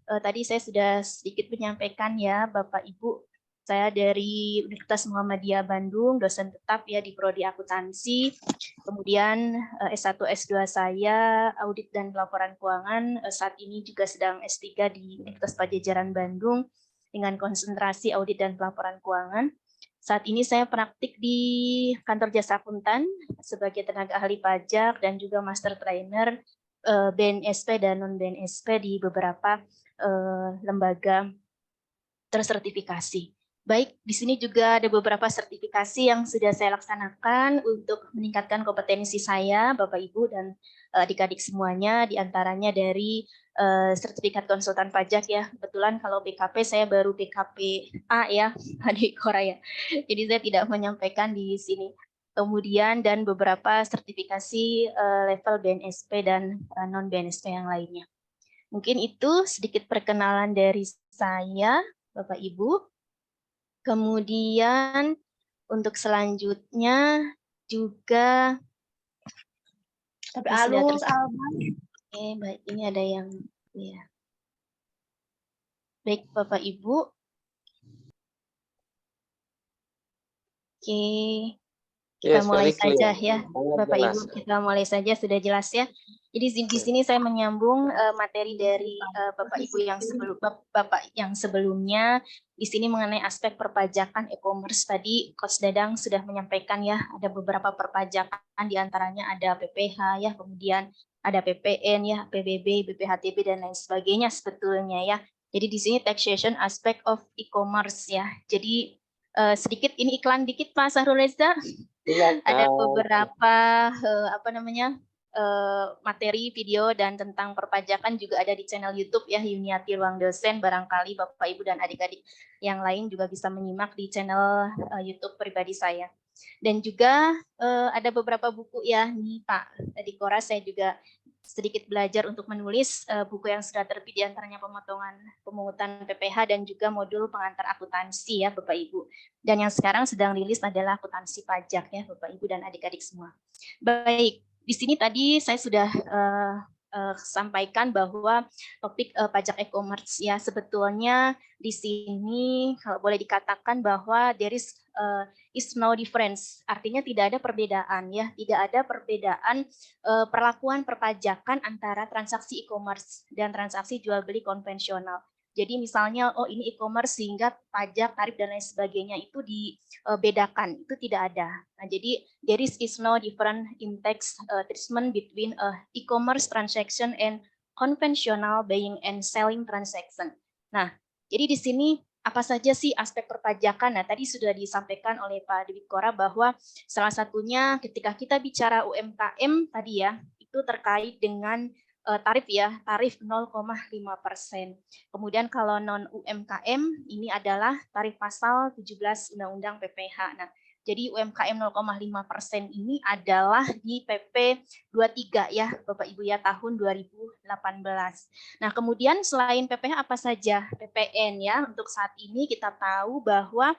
Tadi saya sudah sedikit menyampaikan ya, Bapak Ibu, saya dari Universitas Muhammadiyah Bandung, dosen tetap ya di Prodi Akuntansi. Kemudian S1 S2 saya Audit dan Pelaporan Keuangan, saat ini juga sedang S3 di Universitas Padjadjaran Bandung dengan konsentrasi Audit dan Pelaporan Keuangan. Saat ini saya praktik di kantor jasa akuntan sebagai tenaga ahli pajak dan juga master trainer BNSP dan non-BNSP di beberapa lembaga tersertifikasi. Baik, di sini juga ada beberapa sertifikasi yang sudah saya laksanakan untuk meningkatkan kompetensi saya, Bapak Ibu dan adik-adik semuanya, diantaranya dari sertifikat konsultan pajak ya. Kebetulan kalau BKP saya baru BKP A ya, di Korea. Jadi saya tidak menyampaikan di sini. Kemudian dan beberapa sertifikasi level BNSP dan non-BNSP yang lainnya. Mungkin itu sedikit perkenalan dari saya, Bapak Ibu. Kemudian untuk selanjutnya juga Oke, baik, ini ada yang ya. Baik, Bapak Ibu. Oke. Kita mulai saja ya, Bapak Ibu. Kita mulai saja, sudah jelas ya. Jadi di sini saya menyambung materi dari Bapak Ibu yang sebelumnya. Di sini mengenai aspek perpajakan e-commerce tadi, Coach Dadang sudah menyampaikan ya, ada beberapa perpajakan, diantaranya ada PPh ya, kemudian ada PPN ya, PBB, BPHTB dan lain sebagainya sebetulnya ya. Jadi di sini taxation aspect of e-commerce ya. Jadi sedikit ini iklan dikit Pak Sahrul Reza. Ada beberapa materi video dan tentang perpajakan juga ada di channel YouTube ya, Yuniati Ruang Dosen. Barangkali Bapak Ibu dan adik-adik yang lain juga bisa menyimak di channel YouTube pribadi saya. Dan juga ada beberapa buku ya, nih Pak Dikora, saya juga sedikit belajar untuk menulis buku yang sudah terbit, diantaranya pemungutan PPh dan juga modul pengantar akuntansi ya Bapak Ibu. Dan yang sekarang sedang rilis adalah akuntansi pajak ya Bapak Ibu dan adik-adik semua. Baik, di sini tadi saya sudah sampaikan bahwa topik pajak e-commerce ya, sebetulnya di sini kalau boleh dikatakan bahwa there is no difference, artinya tidak ada perbedaan ya, tidak ada perbedaan perlakuan perpajakan antara transaksi e-commerce dan transaksi jual beli konvensional. Jadi misalnya, oh ini e-commerce sehingga pajak, tarif dan lain sebagainya itu dibedakan, itu tidak ada. Nah, jadi there is no different in tax treatment between e-commerce transaction and conventional buying and selling transaction. Nah, jadi di sini apa saja sih aspek perpajakan? Nah, tadi sudah disampaikan oleh Pak Dwi Kora bahwa salah satunya ketika kita bicara UMKM tadi ya, itu terkait dengan tarif ya, tarif 0,5%. Kemudian kalau non UMKM ini adalah tarif pasal 17 Undang-Undang PPh. Nah, jadi UMKM 0,5% ini adalah di PP 23 ya, Bapak Ibu ya, tahun 2018. Nah, kemudian selain PPh apa saja? PPN ya, untuk saat ini kita tahu bahwa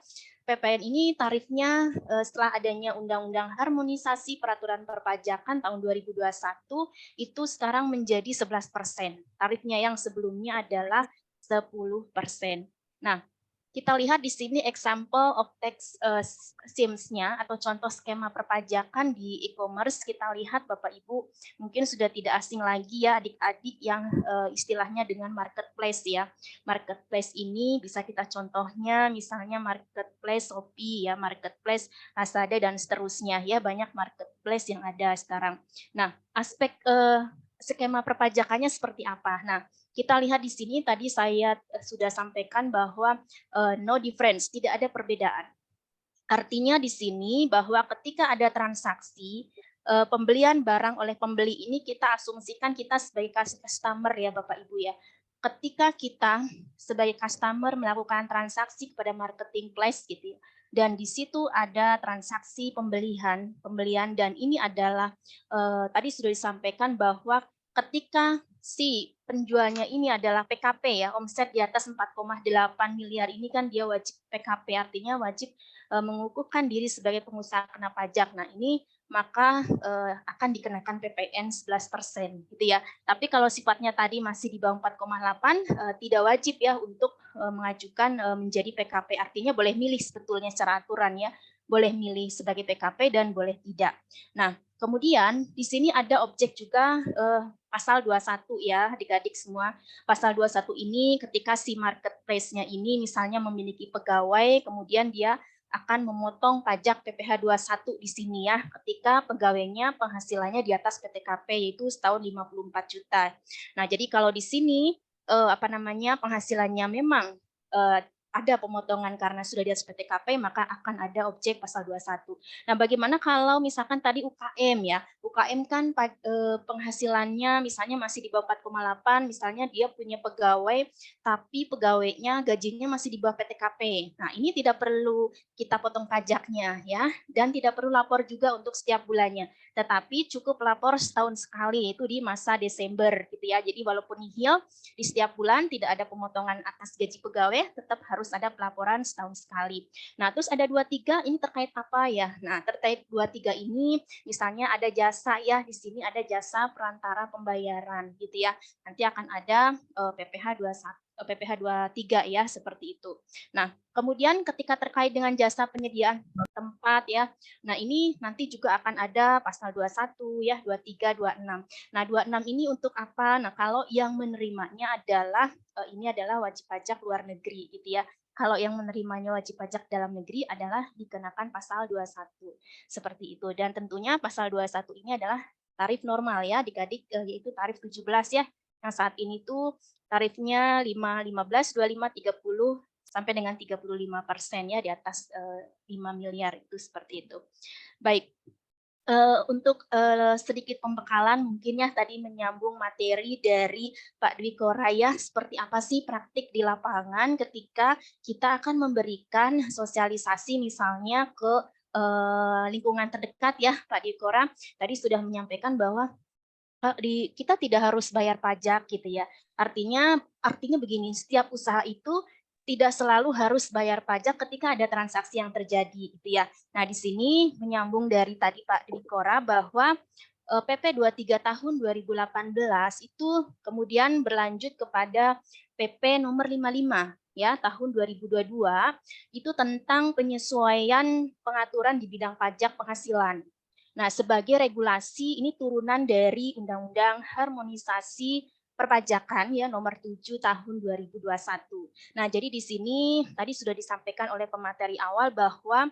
PPN ini tarifnya setelah adanya Undang-Undang Harmonisasi Peraturan Perpajakan tahun 2021 itu sekarang menjadi 11%. Tarifnya yang sebelumnya adalah 10%. Nah, kita lihat di sini example of tax schemes-nya atau contoh skema perpajakan di e-commerce. Kita lihat Bapak Ibu mungkin sudah tidak asing lagi ya adik-adik yang istilahnya dengan marketplace ya. Marketplace ini bisa kita contohnya misalnya marketplace Shopee ya, marketplace Lazada dan seterusnya ya, banyak marketplace yang ada sekarang. Nah, aspek skema perpajakannya seperti apa? Nah, kita lihat di sini tadi saya sudah sampaikan bahwa no difference, tidak ada perbedaan. Artinya di sini bahwa ketika ada transaksi pembelian barang oleh pembeli ini kita asumsikan kita sebagai customer ya Bapak Ibu ya. Ketika kita sebagai customer melakukan transaksi kepada marketplace gitu ya, dan di situ ada transaksi pembelian dan ini adalah tadi sudah disampaikan bahwa ketika si penjualnya ini adalah PKP ya, omset di atas 4,8 miliar ini kan dia wajib PKP, artinya wajib mengukuhkan diri sebagai pengusaha kena pajak. Nah, ini maka akan dikenakan PPN 11% gitu ya. Tapi kalau sifatnya tadi masih di bawah 4,8 tidak wajib ya untuk mengajukan menjadi PKP. Artinya boleh milih sebetulnya secara aturan ya. Boleh milih sebagai PKP dan boleh tidak. Nah, kemudian di sini ada objek juga pasal 21 ya, adik-adik semua. Pasal 21 ini ketika si marketplace-nya ini misalnya memiliki pegawai, kemudian dia akan memotong pajak PPh 21 di sini ya, ketika pegawainya penghasilannya di atas PTKP yaitu setahun 54 juta. Nah, jadi kalau di sini penghasilannya memang ada pemotongan karena sudah di atas PTKP, maka akan ada objek pasal 21. Nah, bagaimana kalau misalkan tadi UKM ya? UKM kan penghasilannya misalnya masih di bawah 4,8, misalnya dia punya pegawai, tapi pegawainya gajinya masih di bawah PTKP. Nah, ini tidak perlu kita potong pajaknya ya, dan tidak perlu lapor juga untuk setiap bulannya. Tetapi cukup lapor setahun sekali, yaitu di masa Desember gitu ya. Jadi walaupun nihil di setiap bulan tidak ada pemotongan atas gaji pegawai, tetap harus ada pelaporan setahun sekali. Nah, terus ada 23 ini terkait apa ya? Nah, terkait 23 ini misalnya ada jasa ya, di sini ada jasa perantara pembayaran gitu ya. Nanti akan ada PPh 23 ya, seperti itu. Nah, kemudian ketika terkait dengan jasa penyediaan tempat ya. Nah, ini nanti juga akan ada pasal 21 ya, 23, 26. Nah, 26 ini untuk apa? Nah, kalau yang menerimanya adalah ini adalah wajib pajak luar negeri gitu ya. Kalau yang menerimanya wajib pajak dalam negeri adalah dikenakan pasal 21. Seperti itu. Dan tentunya pasal 21 ini adalah tarif normal ya, adik-adik, yaitu tarif 17 ya. Yang saat ini tuh tarifnya 5, 15, 25, 30 sampai dengan 35% ya, di atas 5 miliar itu seperti itu. Baik. Untuk sedikit pembekalan mungkin ya, tadi menyambung materi dari Pak Dwi Kora ya, seperti apa sih praktik di lapangan ketika kita akan memberikan sosialisasi misalnya ke lingkungan terdekat ya. Pak Dwi Kora tadi sudah menyampaikan bahwa kita tidak harus bayar pajak gitu ya. Artinya begini, setiap usaha itu tidak selalu harus bayar pajak ketika ada transaksi yang terjadi gitu ya. Nah, di sini menyambung dari tadi Pak Dwi Kora bahwa PP 23 tahun 2018 itu kemudian berlanjut kepada PP nomor 55 ya tahun 2022 itu tentang penyesuaian pengaturan di bidang pajak penghasilan. Nah, sebagai regulasi ini turunan dari Undang-Undang Harmonisasi Perpajakan ya nomor 7 tahun 2021. Nah, jadi di sini tadi sudah disampaikan oleh pemateri awal bahwa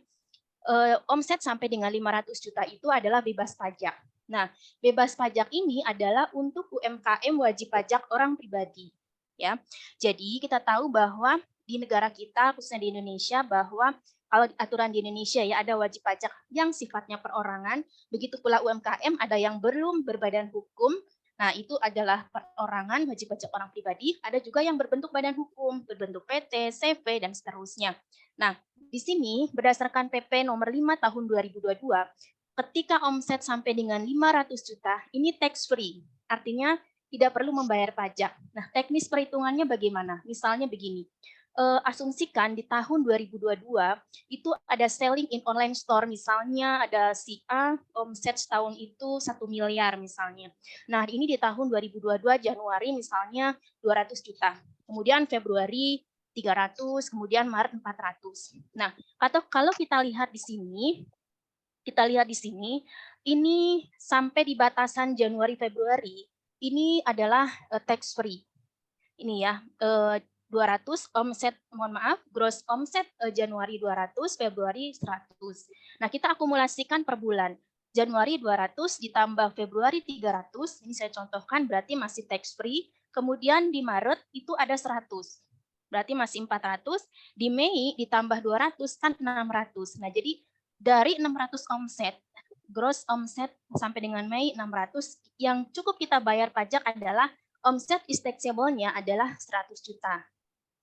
omset sampai dengan 500 juta itu adalah bebas pajak. Nah, bebas pajak ini adalah untuk UMKM wajib pajak orang pribadi. Ya, jadi kita tahu bahwa di negara kita, khususnya di Indonesia, bahwa kalau aturan di Indonesia ya ada wajib pajak yang sifatnya perorangan, begitu pula UMKM ada yang belum berbadan hukum. Nah, itu adalah perorangan, wajib pajak orang pribadi, ada juga yang berbentuk badan hukum, berbentuk PT, CV, dan seterusnya. Nah, di sini berdasarkan PP nomor 5 tahun 2022, ketika omset sampai dengan 500 juta, ini tax free, artinya tidak perlu membayar pajak. Nah, teknis perhitungannya bagaimana? Misalnya begini, asumsikan di tahun 2022 itu ada selling in online store, misalnya ada si A omset setahun itu 1 miliar misalnya. Nah, ini di tahun 2022 Januari misalnya 200 juta. Kemudian Februari 300, kemudian Maret 400. Nah, atau kalau kita lihat di sini, ini sampai di batasan Januari Februari ini adalah tax free. Ini ya, 200 omset, mohon maaf, gross omset Januari 200, Februari 100. Nah, kita akumulasikan per bulan. Januari 200 ditambah Februari 300, ini saya contohkan berarti masih tax free. Kemudian di Maret itu ada 100. Berarti masih 400. Di Mei ditambah 200 kan 600. Nah, jadi dari 600 omset, gross omset sampai dengan Mei 600, yang cukup kita bayar pajak adalah omset is taxable-nya adalah 100 juta.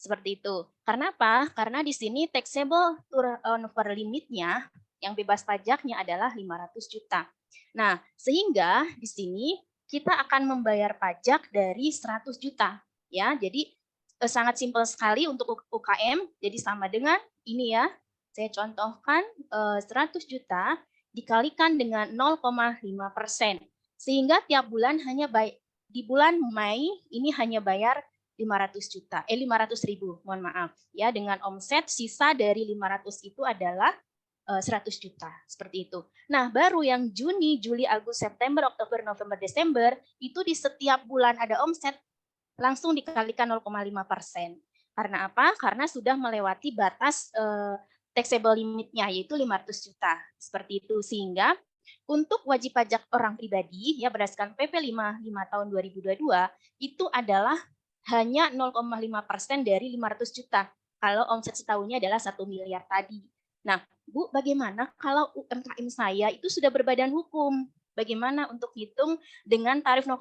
Seperti itu. Karena apa? Karena di sini taxable turnover limit-nya yang bebas pajaknya adalah 500 juta. Nah, sehingga di sini kita akan membayar pajak dari 100 juta. Ya, jadi sangat simpel sekali untuk UKM, jadi sama dengan ini ya, saya contohkan 100 juta dikalikan dengan 0,5%, sehingga tiap bulan hanya di bulan Mei ini hanya bayar 500.000, mohon maaf ya, dengan omset sisa dari 500 itu adalah 100 juta, seperti itu. Nah, baru yang Juni, Juli, Agustus, September, Oktober, November, Desember, itu di setiap bulan ada omset, langsung dikalikan 0,5%. Karena apa? Karena sudah melewati batas taxable limitnya, yaitu 500 juta. Seperti itu, sehingga untuk wajib pajak orang pribadi, ya berdasarkan PP 55 tahun 2022, itu adalah hanya 0,5% dari 500 juta. Kalau omset setahunnya adalah 1 miliar tadi. Nah, Bu, bagaimana kalau UMKM saya itu sudah berbadan hukum? Bagaimana untuk hitung dengan tarif 0,5?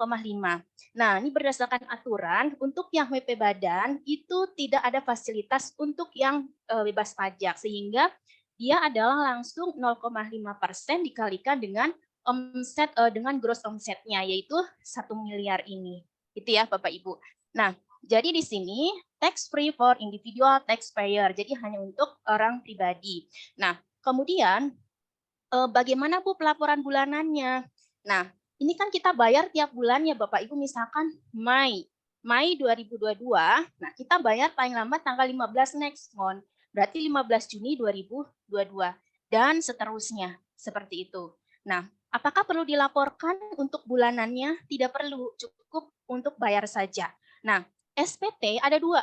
Nah, ini berdasarkan aturan, untuk yang WP badan itu tidak ada fasilitas untuk yang bebas pajak, sehingga dia adalah langsung 0,5% dikalikan dengan omset, dengan gross omsetnya, yaitu 1 miliar ini. Itu ya, Bapak Ibu. Nah, jadi di sini tax free for individual taxpayer, jadi hanya untuk orang pribadi. Nah, kemudian bagaimana Bu pelaporan bulanannya? Nah, ini kan kita bayar tiap bulan ya Bapak Ibu, misalkan Mei 2022, nah kita bayar paling lambat tanggal 15 next month, berarti 15 Juni 2022, dan seterusnya, seperti itu. Nah, apakah perlu dilaporkan untuk bulanannya? Tidak perlu, cukup untuk bayar saja. Nah, SPT ada 2,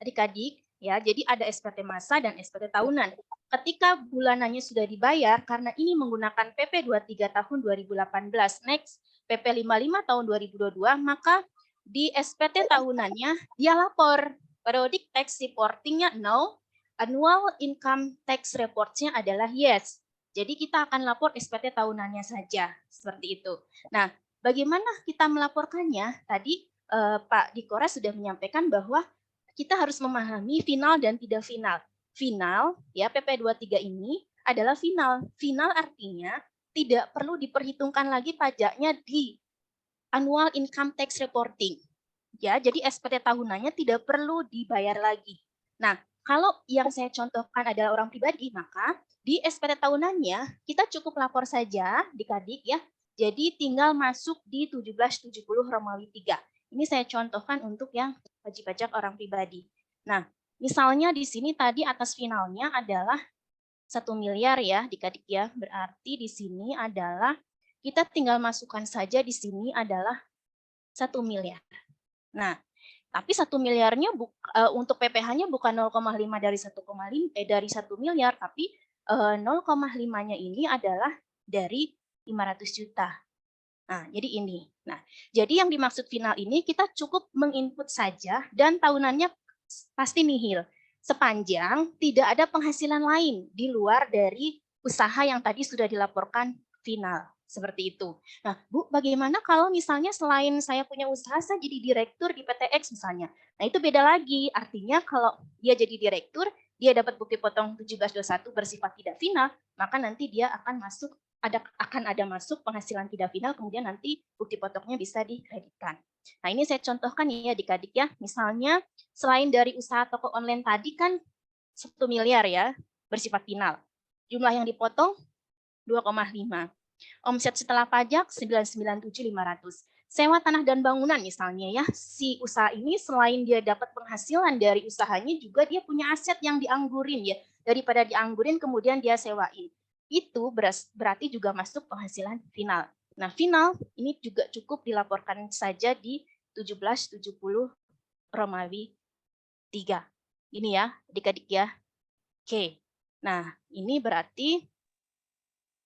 adik-adik, ya. Jadi ada SPT masa dan SPT tahunan. Ketika bulanannya sudah dibayar, karena ini menggunakan PP 23 tahun 2018, next PP 55 tahun 2022, maka di SPT tahunannya dia lapor. Periodic tax reporting-nya no, annual income tax report-nya adalah yes. Jadi kita akan lapor SPT tahunannya saja, seperti itu. Nah, bagaimana kita melaporkannya? Tadi Pak Dikora sudah menyampaikan bahwa kita harus memahami final dan tidak final. Final, ya PP 23 ini adalah final. Final artinya tidak perlu diperhitungkan lagi pajaknya di annual income tax reporting. Ya, jadi SPT tahunannya tidak perlu dibayar lagi. Nah, kalau yang saya contohkan adalah orang pribadi, maka di SPT tahunannya kita cukup lapor saja Adik-adik ya. Jadi tinggal masuk di 1770 Romawi 3. Ini saya contohkan untuk yang wajib pajak orang pribadi. Nah, misalnya di sini tadi atas finalnya adalah 1 miliar ya, Adik-adik ya. Berarti di sini adalah kita tinggal masukkan saja di sini adalah 1 miliar. Nah, tapi 1 miliarnya untuk PPh-nya bukan 0,5 dari 1 miliar, tapi 0,5-nya ini adalah dari 500 juta. Nah, jadi ini. Nah, jadi yang dimaksud final ini kita cukup menginput saja dan tahunannya pasti nihil. Sepanjang tidak ada penghasilan lain di luar dari usaha yang tadi sudah dilaporkan final. Seperti itu. Nah, Bu, bagaimana kalau misalnya selain saya punya usaha, saya jadi direktur di PTX misalnya. Nah, itu beda lagi. Artinya kalau dia jadi direktur, dia dapat bukti potong 1721 bersifat tidak final, maka nanti dia akan ada masuk penghasilan tidak final, kemudian nanti bukti potongnya bisa dikreditkan. Nah, ini saya contohkan ya adik-adik ya. Misalnya selain dari usaha toko online tadi kan 1 miliar ya bersifat final. Jumlah yang dipotong 2,5. Omset setelah pajak 997.500. Sewa tanah dan bangunan misalnya ya. Si usaha ini selain dia dapat penghasilan dari usahanya juga dia punya aset yang dianggurin ya. Daripada dianggurin kemudian dia sewain. Itu berarti juga masuk penghasilan final. Nah, final ini juga cukup dilaporkan saja di 1770 Romawi 3. Ini ya, adik-adik ya. Oke. Nah, ini berarti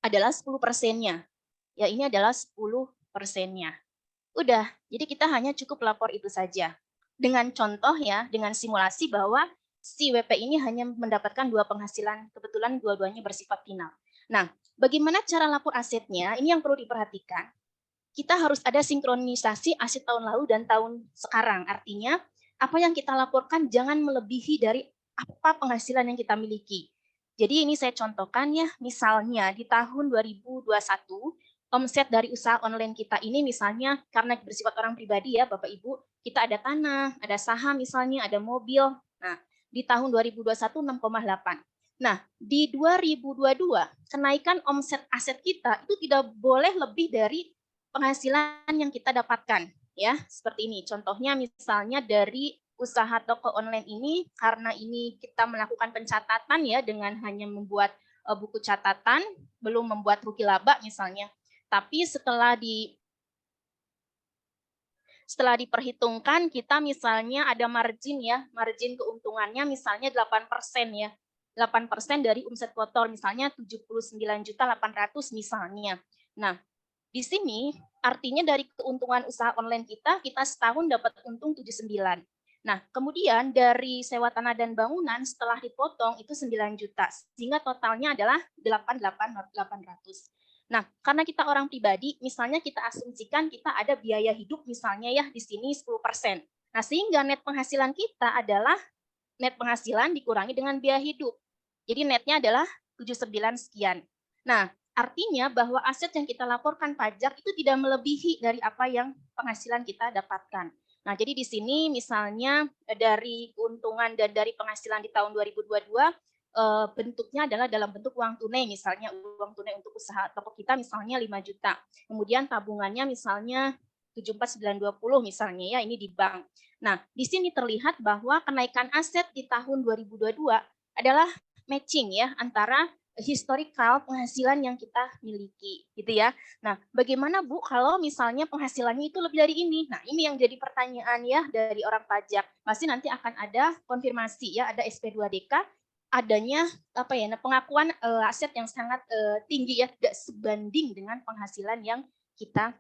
adalah 10%-nya. Ya, ini adalah 10%-nya. Udah, jadi kita hanya cukup lapor itu saja. Dengan contoh ya, dengan simulasi bahwa si WP ini hanya mendapatkan 2 penghasilan, kebetulan dua-duanya bersifat final. Nah, bagaimana cara lapor asetnya? Ini yang perlu diperhatikan. Kita harus ada sinkronisasi aset tahun lalu dan tahun sekarang. Artinya, apa yang kita laporkan jangan melebihi dari apa penghasilan yang kita miliki. Jadi ini saya contohkan ya, misalnya di tahun 2021, omset dari usaha online kita ini misalnya karena bersifat orang pribadi ya Bapak Ibu, kita ada tanah, ada saham misalnya, ada mobil. Nah, di tahun 2021 6,8. Nah, di 2022 kenaikan omset aset kita itu tidak boleh lebih dari penghasilan yang kita dapatkan ya. Seperti ini. Contohnya misalnya dari usaha toko online ini karena ini kita melakukan pencatatan ya dengan hanya membuat buku catatan, belum membuat rugi laba misalnya. Tapi setelah diperhitungkan kita misalnya ada margin ya, margin keuntungannya misalnya 8% ya. 8% dari omset kotor misalnya 79.800.000 misalnya. Nah, di sini artinya dari keuntungan usaha online kita setahun dapat untung 79. Nah, kemudian dari sewa tanah dan bangunan setelah dipotong itu 9 juta, sehingga totalnya adalah 88.800. Nah, karena kita orang pribadi, misalnya kita asumsikan kita ada biaya hidup misalnya ya di sini 10%. Nah, sehingga net penghasilan kita adalah net penghasilan dikurangi dengan biaya hidup. Jadi netnya adalah 79 sekian. Nah, artinya bahwa aset yang kita laporkan pajak itu tidak melebihi dari apa yang penghasilan kita dapatkan. Nah, jadi di sini misalnya dari keuntungan dan dari penghasilan di tahun 2022 bentuknya adalah dalam bentuk uang tunai, misalnya uang tunai untuk usaha toko kita misalnya 5 juta. Kemudian tabungannya misalnya 74920 misalnya ya, ini di bank. Nah, di sini terlihat bahwa kenaikan aset di tahun 2022 adalah matching ya antara historical penghasilan yang kita miliki gitu ya. Nah, bagaimana Bu kalau misalnya penghasilannya itu lebih dari ini? Nah, ini yang jadi pertanyaan ya dari orang pajak. Pasti nanti akan ada konfirmasi ya, ada SP2DK adanya apa ya pengakuan aset yang sangat tinggi ya, tidak sebanding dengan penghasilan yang kita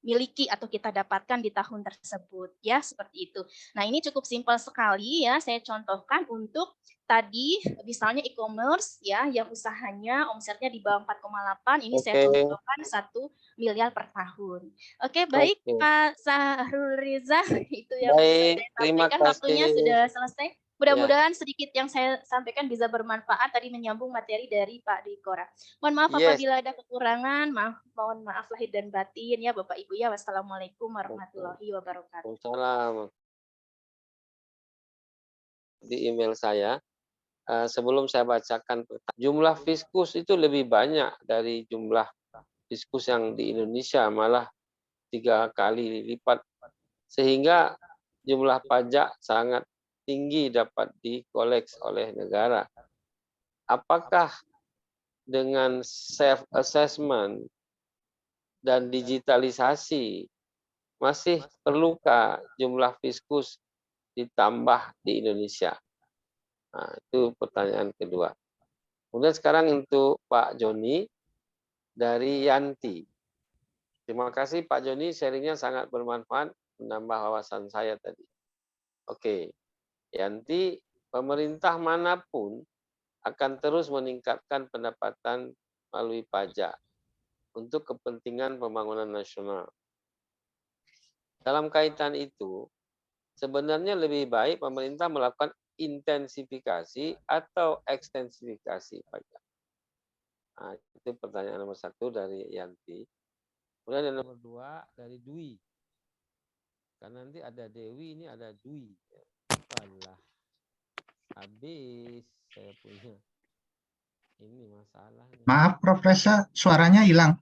miliki atau kita dapatkan di tahun tersebut ya, seperti itu. Nah, ini cukup simpel sekali ya, saya contohkan untuk tadi misalnya e-commerce ya yang usahanya omsetnya di bawah 4,8, ini saya contohkan 1 miliar per tahun. Oke, baik Pak Sahrul Riza, itu yang bisa saya sampaikan, waktunya sudah selesai. Mudah-mudahan sedikit yang saya sampaikan bisa bermanfaat tadi menyambung materi dari Pak Dikora. Mohon maaf apabila ada kekurangan, mohon maaf lahir dan batin ya Bapak Ibu ya. Wassalamualaikum warahmatullahi wabarakatuh. Waalaikumsalam. Di email saya, sebelum saya bacakan jumlah fiskus itu lebih banyak dari jumlah fiskus yang di Indonesia, malah 3 kali lipat, sehingga jumlah pajak sangat tinggi dapat dikoleks oleh negara. Apakah dengan self assessment dan digitalisasi masih perlukah jumlah fiskus ditambah di Indonesia? Nah, itu pertanyaan kedua. Kemudian sekarang untuk Pak Joni dari Yanti. Terima kasih Pak Joni, sharingnya sangat bermanfaat, menambah wawasan saya tadi. Oke, Yanti, pemerintah manapun akan terus meningkatkan pendapatan melalui pajak untuk kepentingan pembangunan nasional. Dalam kaitan itu, sebenarnya lebih baik pemerintah melakukan intensifikasi atau ekstensifikasi pajak. Nah, itu pertanyaan nomor 1 dari Yanti. Kemudian yang nomor 2 dari Dwi. Karena nanti ada Dewi, ini ada Dwi. Alah, habis saya punya. Ini masalahnya. Maaf Profesor, suaranya hilang.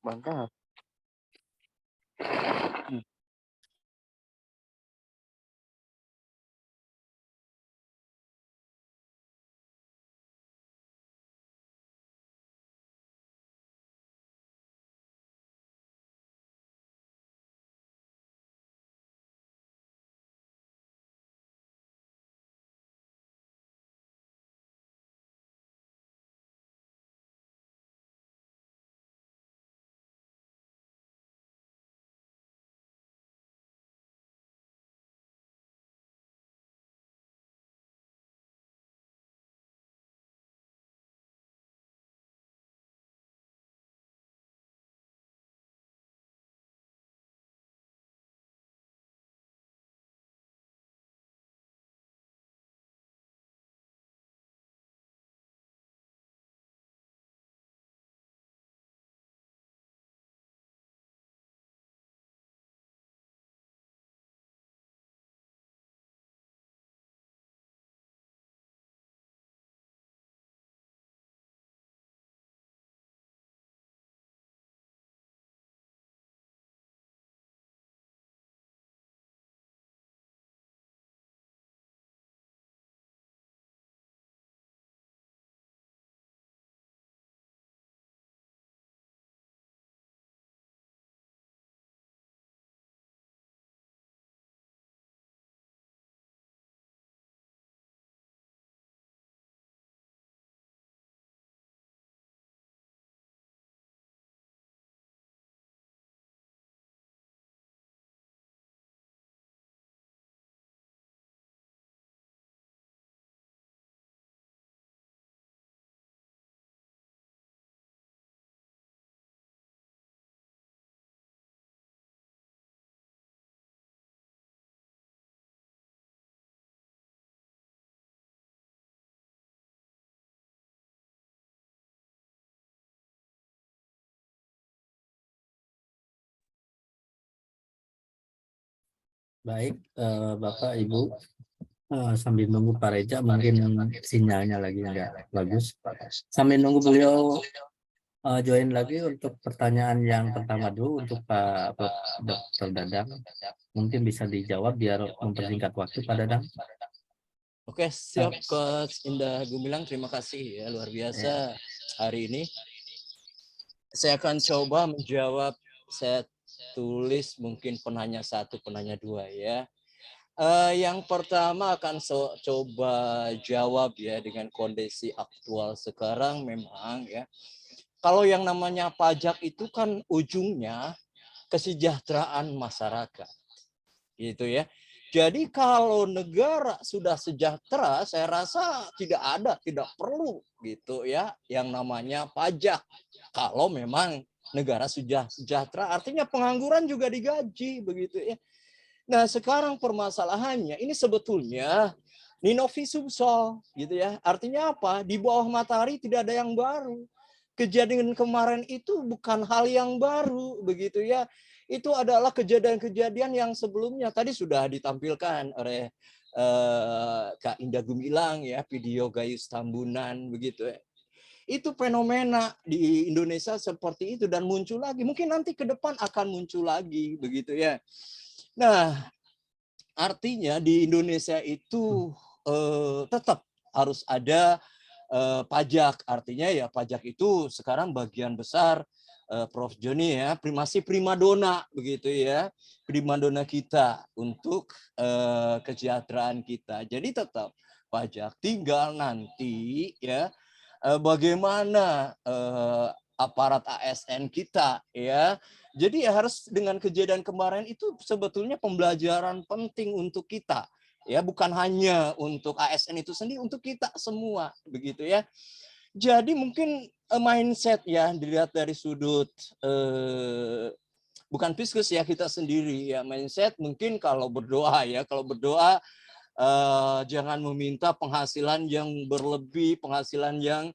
Mantap. Baik, Bapak, Ibu, sambil nunggu Pak Reja, mungkin sinyalnya lagi nggak bagus. Sambil nunggu beliau join lagi untuk pertanyaan yang pertama dulu untuk Pak Dr. Dadang. Mungkin bisa dijawab biar mempersingkat waktu Pak Dadang. Oke, siap Coach Indah Gumilang, terima kasih ya, luar biasa hari ini. Saya akan coba menjawab, saya tulis mungkin penanya 1, penanya 2 ya. Yang pertama akan coba jawab ya dengan kondisi aktual sekarang memang ya. Kalau yang namanya pajak itu kan ujungnya kesejahteraan masyarakat. Gitu ya. Jadi kalau negara sudah sejahtera, saya rasa tidak perlu gitu ya yang namanya pajak. Kalau memang negara sudah sejahtera, artinya pengangguran juga digaji begitu ya. Nah, sekarang permasalahannya ini sebetulnya nino visum gitu ya. Artinya apa? Di bawah matahari tidak ada yang baru. Kejadian kemarin itu bukan hal yang baru begitu ya. Itu adalah kejadian-kejadian yang sebelumnya tadi sudah ditampilkan oleh Kak Indah Gumilang ya, video Gayus Tambunan begitu ya. Itu fenomena di Indonesia seperti itu dan muncul lagi. Mungkin nanti ke depan akan muncul lagi begitu ya. Nah, artinya di Indonesia itu tetap harus ada pajak. Artinya ya pajak itu sekarang bagian besar Prof. Joni ya, masih primadona begitu ya. Primadona kita untuk kesejahteraan kita. Jadi tetap pajak, tinggal nanti ya bagaimana aparat ASN kita ya. Jadi ya harus dengan kejadian kemarin itu sebetulnya pembelajaran penting untuk kita. Ya, bukan hanya untuk ASN itu sendiri, untuk kita semua begitu ya. Jadi mungkin mindset ya dilihat dari sudut bukan Fiskus ya, kita sendiri ya, mindset mungkin kalau berdoa ya, jangan meminta penghasilan yang berlebih, penghasilan yang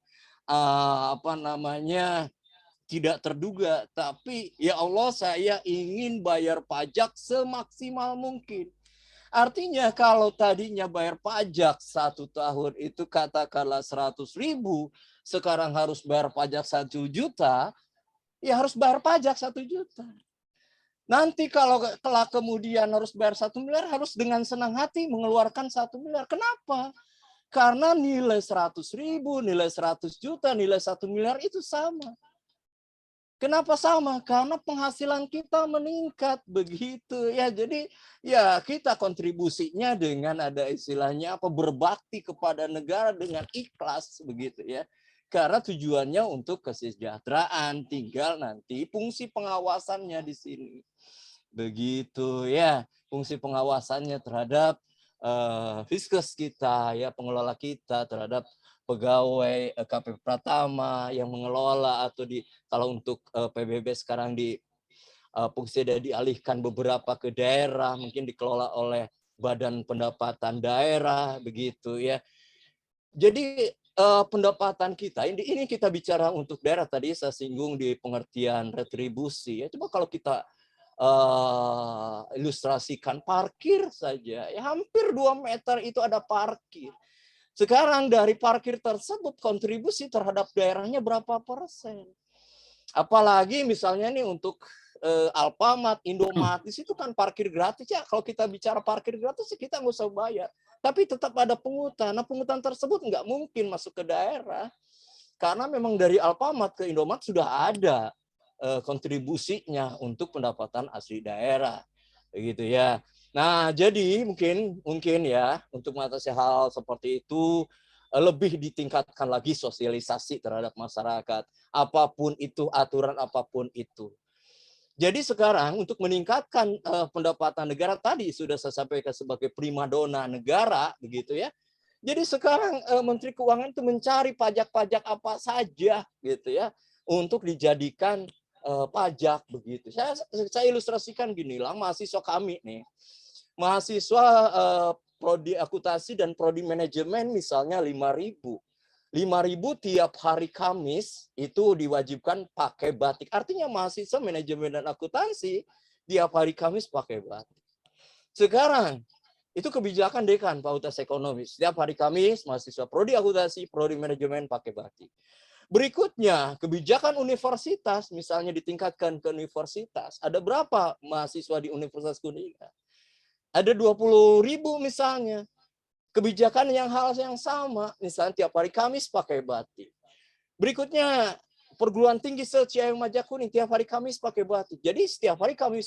tidak terduga, tapi ya Allah saya ingin bayar pajak semaksimal mungkin. Artinya kalau tadinya bayar pajak 1 tahun itu katakanlah 100.000, sekarang harus bayar pajak 1 juta, ya harus bayar pajak 1 juta. Nanti kalau kelak kemudian harus bayar 1 miliar, harus dengan senang hati mengeluarkan 1 miliar. Kenapa? Karena nilai 100.000, nilai 100 juta, nilai 1 miliar itu sama. Kenapa sama? Karena penghasilan kita meningkat begitu ya. Jadi ya kita kontribusinya dengan ada istilahnya berbakti kepada negara dengan ikhlas begitu ya. Karena tujuannya untuk kesejahteraan, tinggal nanti fungsi pengawasannya di sini. Begitu ya, fungsi pengawasannya terhadap Fiskus kita ya, pengelola kita terhadap pegawai KP Pratama yang mengelola atau kalau untuk PBB sekarang fungsi dialihkan beberapa ke daerah, mungkin dikelola oleh Badan Pendapatan Daerah begitu ya. Jadi pendapatan kita ini kita bicara untuk daerah, tadi saya singgung di pengertian retribusi ya. Coba kalau kita ilustrasikan parkir saja ya, hampir 2 meter itu ada parkir. Sekarang dari parkir tersebut kontribusi terhadap daerahnya berapa persen? Apalagi misalnya nih untuk Alfamart, Indomaret, di situ kan parkir gratis ya. Kalau kita bicara parkir gratis kita nggak usah bayar. Tapi tetap ada pungutan. Nah, pungutan tersebut nggak mungkin masuk ke daerah. Karena memang dari Alfamart ke Indomaret sudah ada kontribusinya untuk pendapatan asli daerah. Begitu ya. Nah, jadi mungkin ya untuk mengatasi hal seperti itu lebih ditingkatkan lagi sosialisasi terhadap masyarakat. Apapun itu, aturan apapun itu. Jadi sekarang untuk meningkatkan pendapatan negara, tadi sudah saya sampaikan sebagai primadona negara, begitu ya. Jadi sekarang Menteri Keuangan itu mencari pajak-pajak apa saja, gitu ya, untuk dijadikan pajak begitu. Saya ilustrasikan gini lah, mahasiswa kami nih. Mahasiswa prodi akuntansi dan prodi manajemen misalnya 5.000. 5.000 tiap hari Kamis itu diwajibkan pakai batik. Artinya mahasiswa manajemen dan akuntansi tiap hari Kamis pakai batik. Sekarang itu kebijakan dekan Fakultas Ekonomi. Setiap hari Kamis mahasiswa prodi akuntansi, prodi manajemen pakai batik. Berikutnya, kebijakan universitas, misalnya ditingkatkan ke universitas. Ada berapa mahasiswa di Universitas Kuningan? Ada 20.000 misalnya. Kebijakan yang hal yang sama, misalnya tiap hari Kamis pakai batik. Berikutnya, perguruan tinggi Ciawi Majakuning tiap hari Kamis pakai batik. Jadi setiap hari Kamis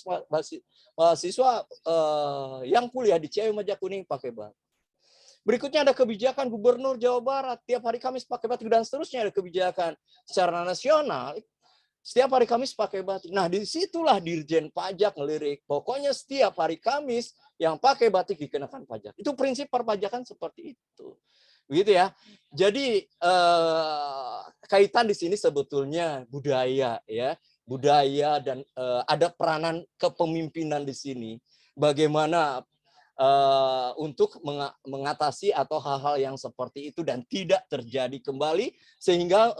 mahasiswa yang kuliah di Ciawi Majakuning pakai batik. Berikutnya ada kebijakan Gubernur Jawa Barat tiap hari Kamis pakai batik, dan seterusnya ada kebijakan secara nasional setiap hari Kamis pakai batik. Nah, disitulah Dirjen Pajak ngelirik. Pokoknya setiap hari Kamis yang pakai batik dikenakan pajak. Itu prinsip perpajakan seperti itu. Begitu ya. Jadi kaitan di sini sebetulnya budaya ya, budaya dan ada peranan kepemimpinan di sini. Bagaimana untuk mengatasi atau hal-hal yang seperti itu dan tidak terjadi kembali, sehingga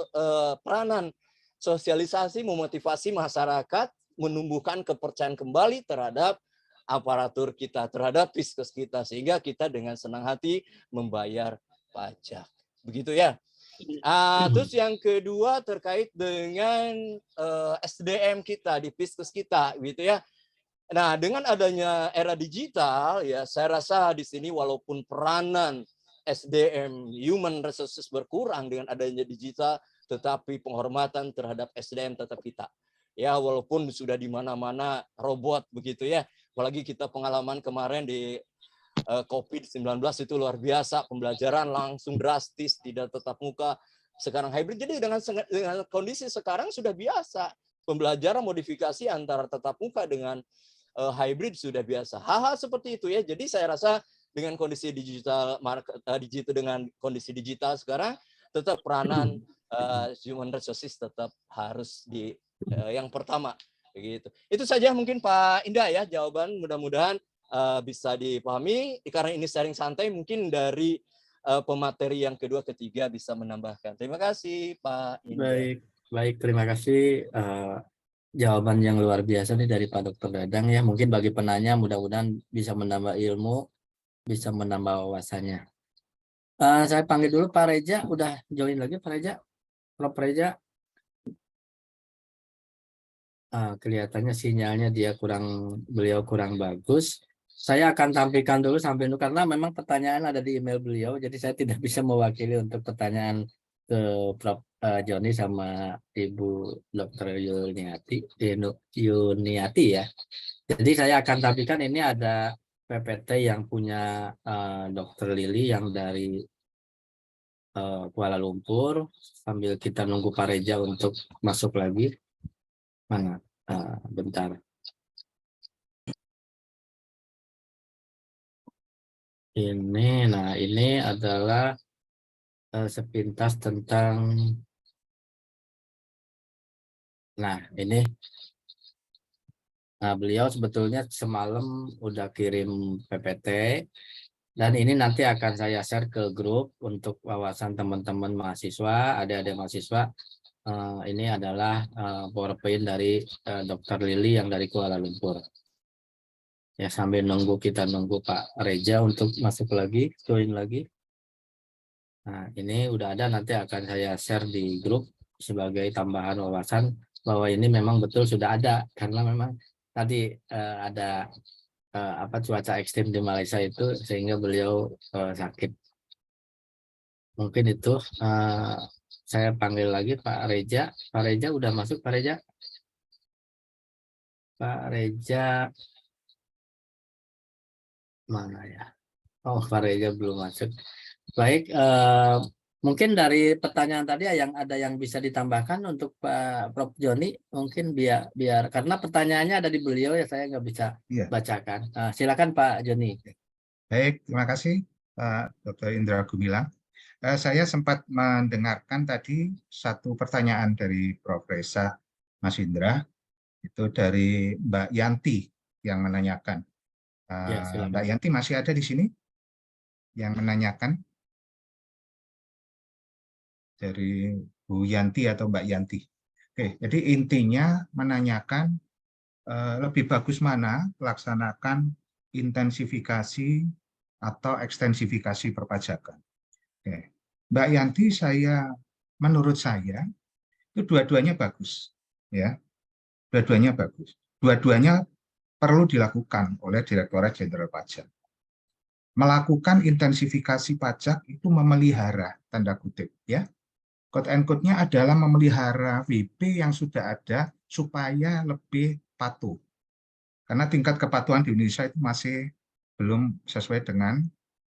peranan sosialisasi memotivasi masyarakat menumbuhkan kepercayaan kembali terhadap aparatur kita, terhadap Fiskes kita, sehingga kita dengan senang hati membayar pajak. Begitu ya. Terus yang kedua terkait dengan SDM kita di Fiskes kita, gitu ya. Nah, dengan adanya era digital, ya saya rasa di sini walaupun peranan SDM human resources berkurang dengan adanya digital, tetapi penghormatan terhadap SDM tetap kita. Ya, walaupun sudah di mana-mana robot begitu ya. Apalagi kita pengalaman kemarin di COVID-19 itu luar biasa, pembelajaran langsung drastis, tidak tatap muka, sekarang hybrid. Jadi dengan kondisi sekarang sudah biasa, pembelajaran modifikasi antara tatap muka dengan hybrid sudah biasa. Hal-hal seperti itu ya. Jadi saya rasa dengan kondisi digital, dengan kondisi digital sekarang, tetap peranan human resources tetap harus di yang pertama. Begitu. Itu saja mungkin Pak Indah ya jawaban, mudah-mudahan bisa dipahami. Karena ini sharing santai, mungkin dari pemateri yang kedua, ketiga bisa menambahkan. Terima kasih Pak Indah. Baik, terima kasih. Jawaban yang luar biasa nih dari Pak Dr. Dadang ya. Mungkin bagi penanya mudah-mudahan bisa menambah ilmu, bisa menambah wawasannya. Saya panggil dulu Pak Reja. Udah join lagi Pak Reja? Prof. Reja? Kelihatannya sinyalnya beliau kurang bagus. Saya akan tampilkan dulu sampai dulu karena memang pertanyaan ada di email beliau, jadi saya tidak bisa mewakili untuk pertanyaan ke Prof. Joni sama Ibu Dr. Yuniati ya. Jadi saya akan tampilkan ini ada PPT yang punya Dr. Lili yang dari Kuala Lumpur, sambil kita nunggu Pak Reja untuk masuk lagi. Mana? Bentar. Ini adalah sepintas tentang. Ini. Beliau sebetulnya semalam udah kirim PPT, dan ini nanti akan saya share ke grup untuk wawasan teman-teman mahasiswa, adik-adik mahasiswa. Ini adalah PowerPoint dari Dr. Lili yang dari Kuala Lumpur. Ya, sambil kita nunggu Pak Reja untuk masuk lagi, join lagi. Nah, ini udah ada, nanti akan saya share di grup sebagai tambahan wawasan bahwa ini memang betul sudah ada, karena memang tadi ada cuaca ekstrim di Malaysia itu sehingga beliau sakit. Mungkin itu saya panggil lagi Pak Reja. Pak Reja udah masuk, Pak Reja? Pak Reja mana ya? Oh, Pak Reja belum masuk. Baik, mungkin dari pertanyaan tadi ada yang bisa ditambahkan untuk Pak Prof. Joni, mungkin biar karena pertanyaannya ada di beliau ya, saya nggak bisa bacakan. Silakan Pak Joni. Baik, terima kasih Pak Dr. Indra Gumilang. Saya sempat mendengarkan tadi satu pertanyaan dari Prof. Reza Mas Indra, itu dari Mbak Yanti yang menanyakan. Mbak Yanti masih ada di sini yang menanyakan? Dari Bu Yanti atau Mbak Yanti. Oke, jadi intinya menanyakan lebih bagus mana melaksanakan intensifikasi atau ekstensifikasi perpajakan. Oke. Mbak Yanti, menurut saya itu dua-duanya bagus, ya. Dua-duanya bagus. Dua-duanya perlu dilakukan oleh Direktorat Jenderal Pajak. Melakukan intensifikasi pajak itu memelihara, tanda kutip, ya. Quote and quote-nya adalah memelihara WP yang sudah ada supaya lebih patuh. Karena tingkat kepatuhan di Indonesia itu masih belum sesuai dengan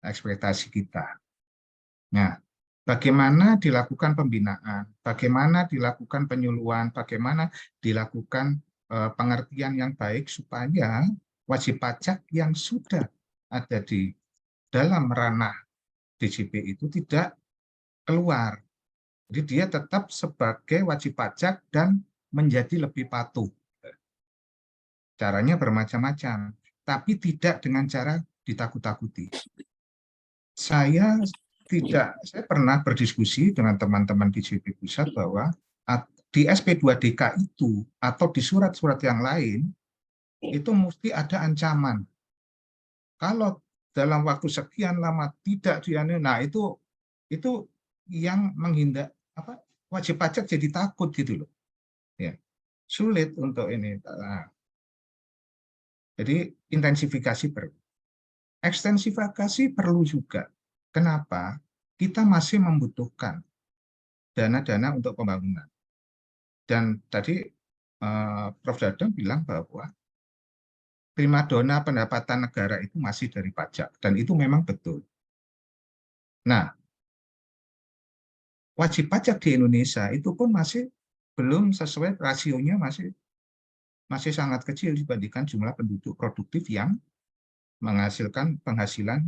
ekspektasi kita. Nah, bagaimana dilakukan pembinaan, bagaimana dilakukan penyuluhan, bagaimana dilakukan pengertian yang baik supaya wajib pajak yang sudah ada di dalam ranah DJP itu tidak keluar. Jadi dia tetap sebagai wajib pajak dan menjadi lebih patuh. Caranya bermacam-macam, tapi tidak dengan cara ditakut-takuti. Saya pernah berdiskusi dengan teman-teman di DJP Pusat bahwa di SP2DK itu atau di surat-surat yang lain itu mesti ada ancaman. Kalau dalam waktu sekian lama tidak nah itu yang menghindar wajib pajak jadi takut gitu loh. Ya. Sulit untuk ini. Nah, jadi intensifikasi perlu. Ekstensifikasi perlu juga. Kenapa? Kita masih membutuhkan dana-dana untuk pembangunan. Dan tadi Prof. Dadang bilang bahwa primadona pendapatan negara itu masih dari pajak. Dan itu memang betul. Nah, wajib pajak di Indonesia itu pun masih belum sesuai, rasionya masih sangat kecil dibandingkan jumlah penduduk produktif yang menghasilkan penghasilan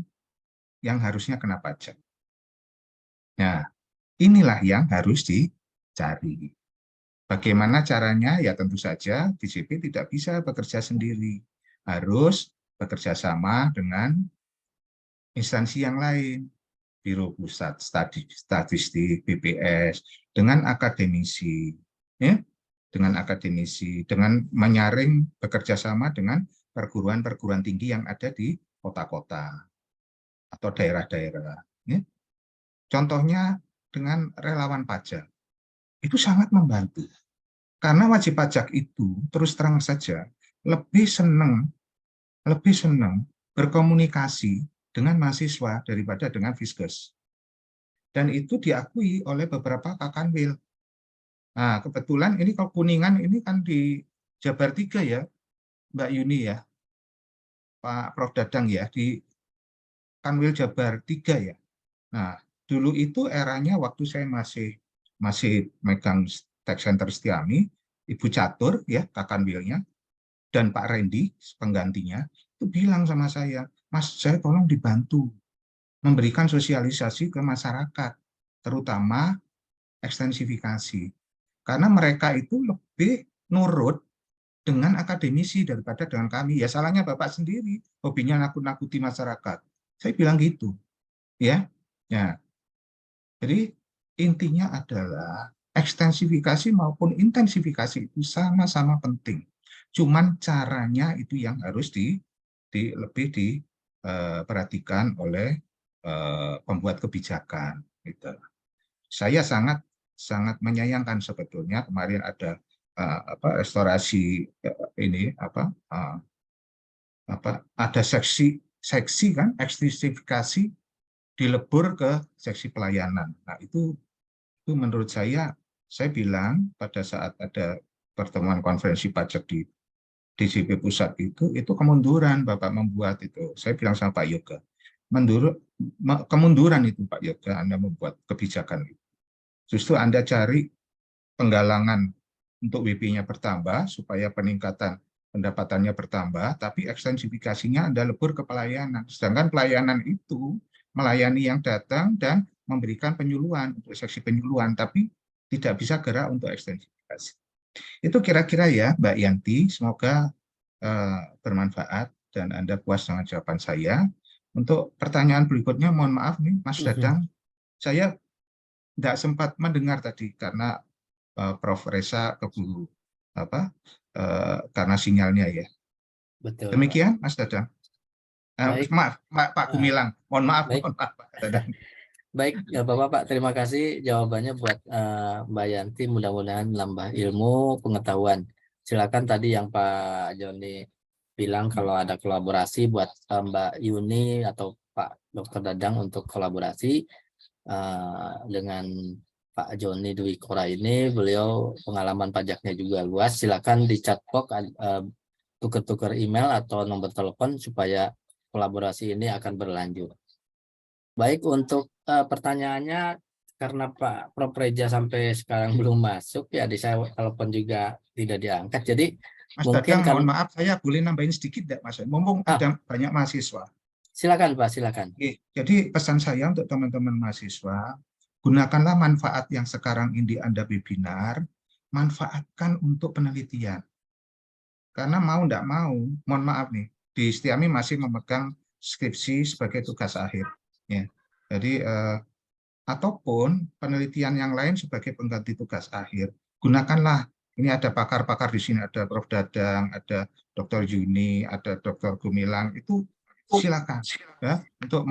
yang harusnya kena pajak. Nah, inilah yang harus dicari. Bagaimana caranya? Ya tentu saja DJP tidak bisa bekerja sendiri. Harus bekerja sama dengan instansi yang lain. Biro Pusat Statistik, BPS, dengan akademisi, ya, dengan menyaring bekerja sama dengan perguruan-perguruan tinggi yang ada di kota-kota atau daerah-daerah. Ya. Contohnya dengan relawan pajak, itu sangat membantu. Karena wajib pajak itu terus terang saja lebih senang berkomunikasi dengan mahasiswa daripada dengan Fiskes. Dan itu diakui oleh beberapa Kakanwil. Nah, kebetulan ini kalau Kuningan ini kan di Jabar 3 ya, Mbak Yuni ya, Pak Prof. Dadang ya, di Kanwil Jabar 3 ya. Nah, dulu itu eranya waktu saya masih megang Tax Center Setiami, Ibu Catur ya, Kakanwilnya, dan Pak Randy penggantinya, itu bilang sama saya, Mas, saya tolong dibantu memberikan sosialisasi ke masyarakat, terutama ekstensifikasi. Karena mereka itu lebih nurut dengan akademisi daripada dengan kami. Ya salahnya Bapak sendiri, hobinya nakut-nakuti masyarakat. Saya bilang gitu. Ya. Jadi intinya adalah ekstensifikasi maupun intensifikasi itu sama-sama penting. Cuman caranya itu yang harus lebih diperhatikan oleh pembuat kebijakan. Gitu. Saya sangat menyayangkan sebetulnya kemarin ada restorasi ini ada seksi kan ekstensifikasi dilebur ke seksi pelayanan. Nah itu menurut saya bilang pada saat ada pertemuan konferensi pajak di DJP Pusat itu kemunduran Bapak membuat itu. Saya bilang sama Pak Yoga, kemunduran itu Pak Yoga, Anda membuat kebijakan itu. Justru Anda cari penggalangan untuk WP-nya bertambah supaya peningkatan pendapatannya bertambah, tapi ekstensifikasinya Anda lebur ke pelayanan. Sedangkan pelayanan itu melayani yang datang dan memberikan penyuluhan untuk seksi penyuluhan, tapi tidak bisa gerak untuk ekstensifikasi. Itu kira-kira ya Mbak Yanti, semoga bermanfaat dan Anda puas dengan jawaban saya. Untuk pertanyaan berikutnya, mohon maaf nih Mas Dadang, saya tidak sempat mendengar tadi karena Prof. Reza keburu karena sinyalnya ya. Betul. Demikian Mas Dadang. Baik. Maaf, Pak Gumilang. Mohon maaf, Baik. mohon maaf Pak Dadang. Baik, ya Bapak, terima kasih jawabannya buat Mbak Yanti. Mudah-mudahan menambah ilmu, pengetahuan. Silakan tadi yang Pak Joni bilang kalau ada kolaborasi buat Mbak Yuni atau Pak Dr. Dadang untuk kolaborasi dengan Pak Joni Dwi Kora ini. Beliau pengalaman pajaknya juga luas. Silakan di chatbox tuker-tuker email atau nomor telepon supaya kolaborasi ini akan berlanjut. Baik, untuk pertanyaannya, karena Pak Prof. Reja sampai sekarang belum masuk, ya di saya telepon juga tidak diangkat. Jadi Mas mungkin Dadang, mohon maaf, saya boleh nambahin sedikit enggak, Mas? Mumpung ada banyak mahasiswa. Silakan Pak, silakan. Oke, jadi pesan saya untuk teman-teman mahasiswa, gunakanlah manfaat yang sekarang ini Anda webinar, manfaatkan untuk penelitian. Karena mau enggak mau, mohon maaf nih, di Setiami masih memegang skripsi sebagai tugas akhir. Ya. Jadi ataupun penelitian yang lain sebagai pengganti tugas akhir, gunakanlah. Ini ada pakar-pakar di sini, ada Prof. Dadang, ada Dr. Yuni, ada Dr. Gumilang, itu silakan ya untuk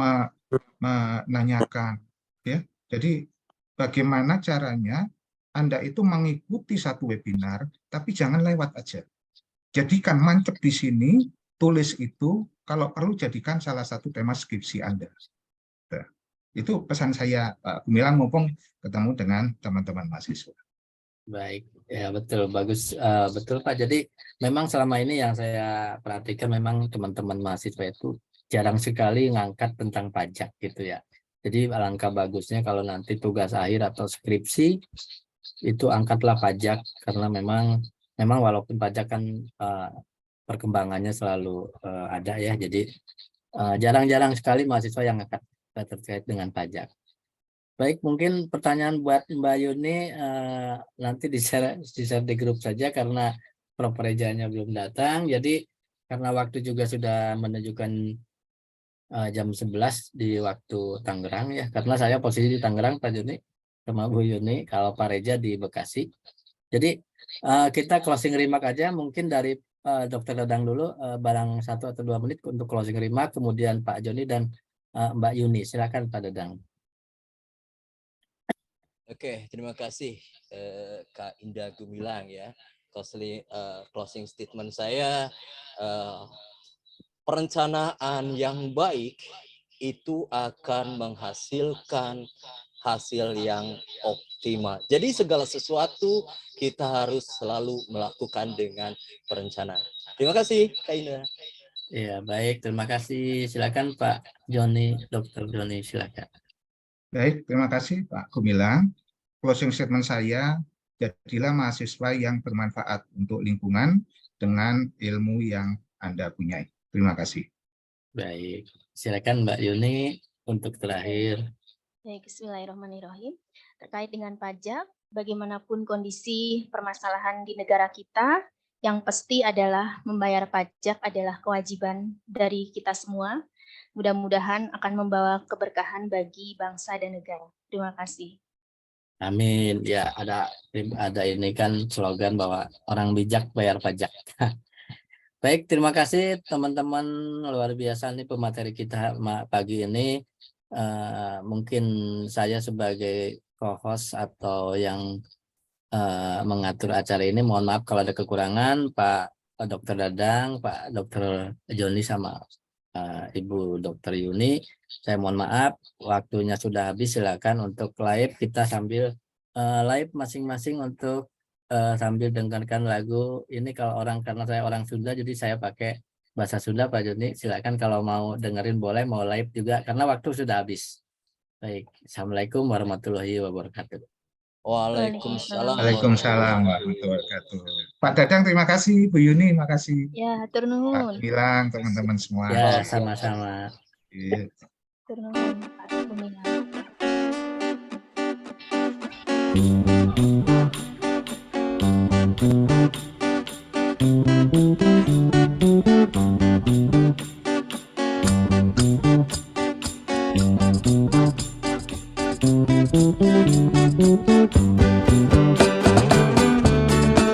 menanyakan. Ya. Jadi bagaimana caranya Anda itu mengikuti satu webinar, tapi jangan lewat aja. Jadikan mantep di sini, tulis itu, kalau perlu jadikan salah satu tema skripsi Anda. Itu pesan saya, Pak Gumilang, mumpung ketemu dengan teman-teman mahasiswa. Baik, ya betul, bagus, betul Pak. Jadi memang selama ini yang saya perhatikan memang teman-teman mahasiswa itu jarang sekali ngangkat tentang pajak gitu ya. Jadi alangkah bagusnya kalau nanti tugas akhir atau skripsi itu angkatlah pajak, karena memang walaupun pajak kan perkembangannya selalu ada ya. Jadi jarang-jarang sekali mahasiswa yang angkat terkait dengan pajak. Baik, mungkin pertanyaan buat Mbak Yuni nanti di-share di grup saja karena Prof. Rejanya belum datang. Jadi karena waktu juga sudah menunjukkan jam 11 di waktu Tangerang ya. Karena saya posisi di Tangerang, Pak Yuni sama Bu Yuni, kalau Pak Reja di Bekasi. Jadi kita closing remark aja, mungkin dari Dr. Dadang dulu, barang 1 atau 2 menit untuk closing remark, kemudian Pak Joni dan Mbak Yuni. Silakan Pak Dadang. Oke, terima kasih Kak Indah Gumilang ya. Closing statement saya, perencanaan yang baik itu akan menghasilkan hasil yang optimal. Jadi segala sesuatu kita harus selalu melakukan dengan perencanaan. Terima kasih Kak Indah. Ya, baik, terima kasih. Silakan Pak Joni, Dr. Joni, silakan. Baik, terima kasih Pak Gumilang. Closing statement saya, jadilah mahasiswa yang bermanfaat untuk lingkungan dengan ilmu yang Anda punyai. Terima kasih. Baik, silakan Mbak Yuni untuk terakhir. Baik, bismillahirrahmanirrahim. Terkait dengan pajak, bagaimanapun kondisi permasalahan di negara kita, yang pasti adalah membayar pajak adalah kewajiban dari kita semua. Mudah-mudahan akan membawa keberkahan bagi bangsa dan negara. Terima kasih. Amin. Ya, ada ini kan slogan bahwa orang bijak bayar pajak. Baik, terima kasih teman-teman, luar biasa nih pemateri kita pagi ini. Mungkin saya sebagai co-host atau yang mengatur acara ini, mohon maaf kalau ada kekurangan. Pak Dr. Dadang, Pak Dr. Joni sama Ibu Dr. Yuni, saya mohon maaf waktunya sudah habis. Silakan untuk live, kita sambil live masing-masing untuk sambil dengarkan lagu ini. Kalau karena saya orang Sunda, jadi saya pakai bahasa Sunda. Pak Joni, silakan kalau mau dengerin boleh, mau live juga karena waktu sudah habis. Baik, assalamualaikum warahmatullahi wabarakatuh. Waalaikumsalam. Waalaikumsalam warahmatullahi wabarakatuh. Pak Dadang, terima kasih. Bu Yuni, terima kasih. Ya, hatur nuhun. Pak Gumilang, teman-teman semua. Ya, sama-sama. Hatur nuhun, Pak Gumilang.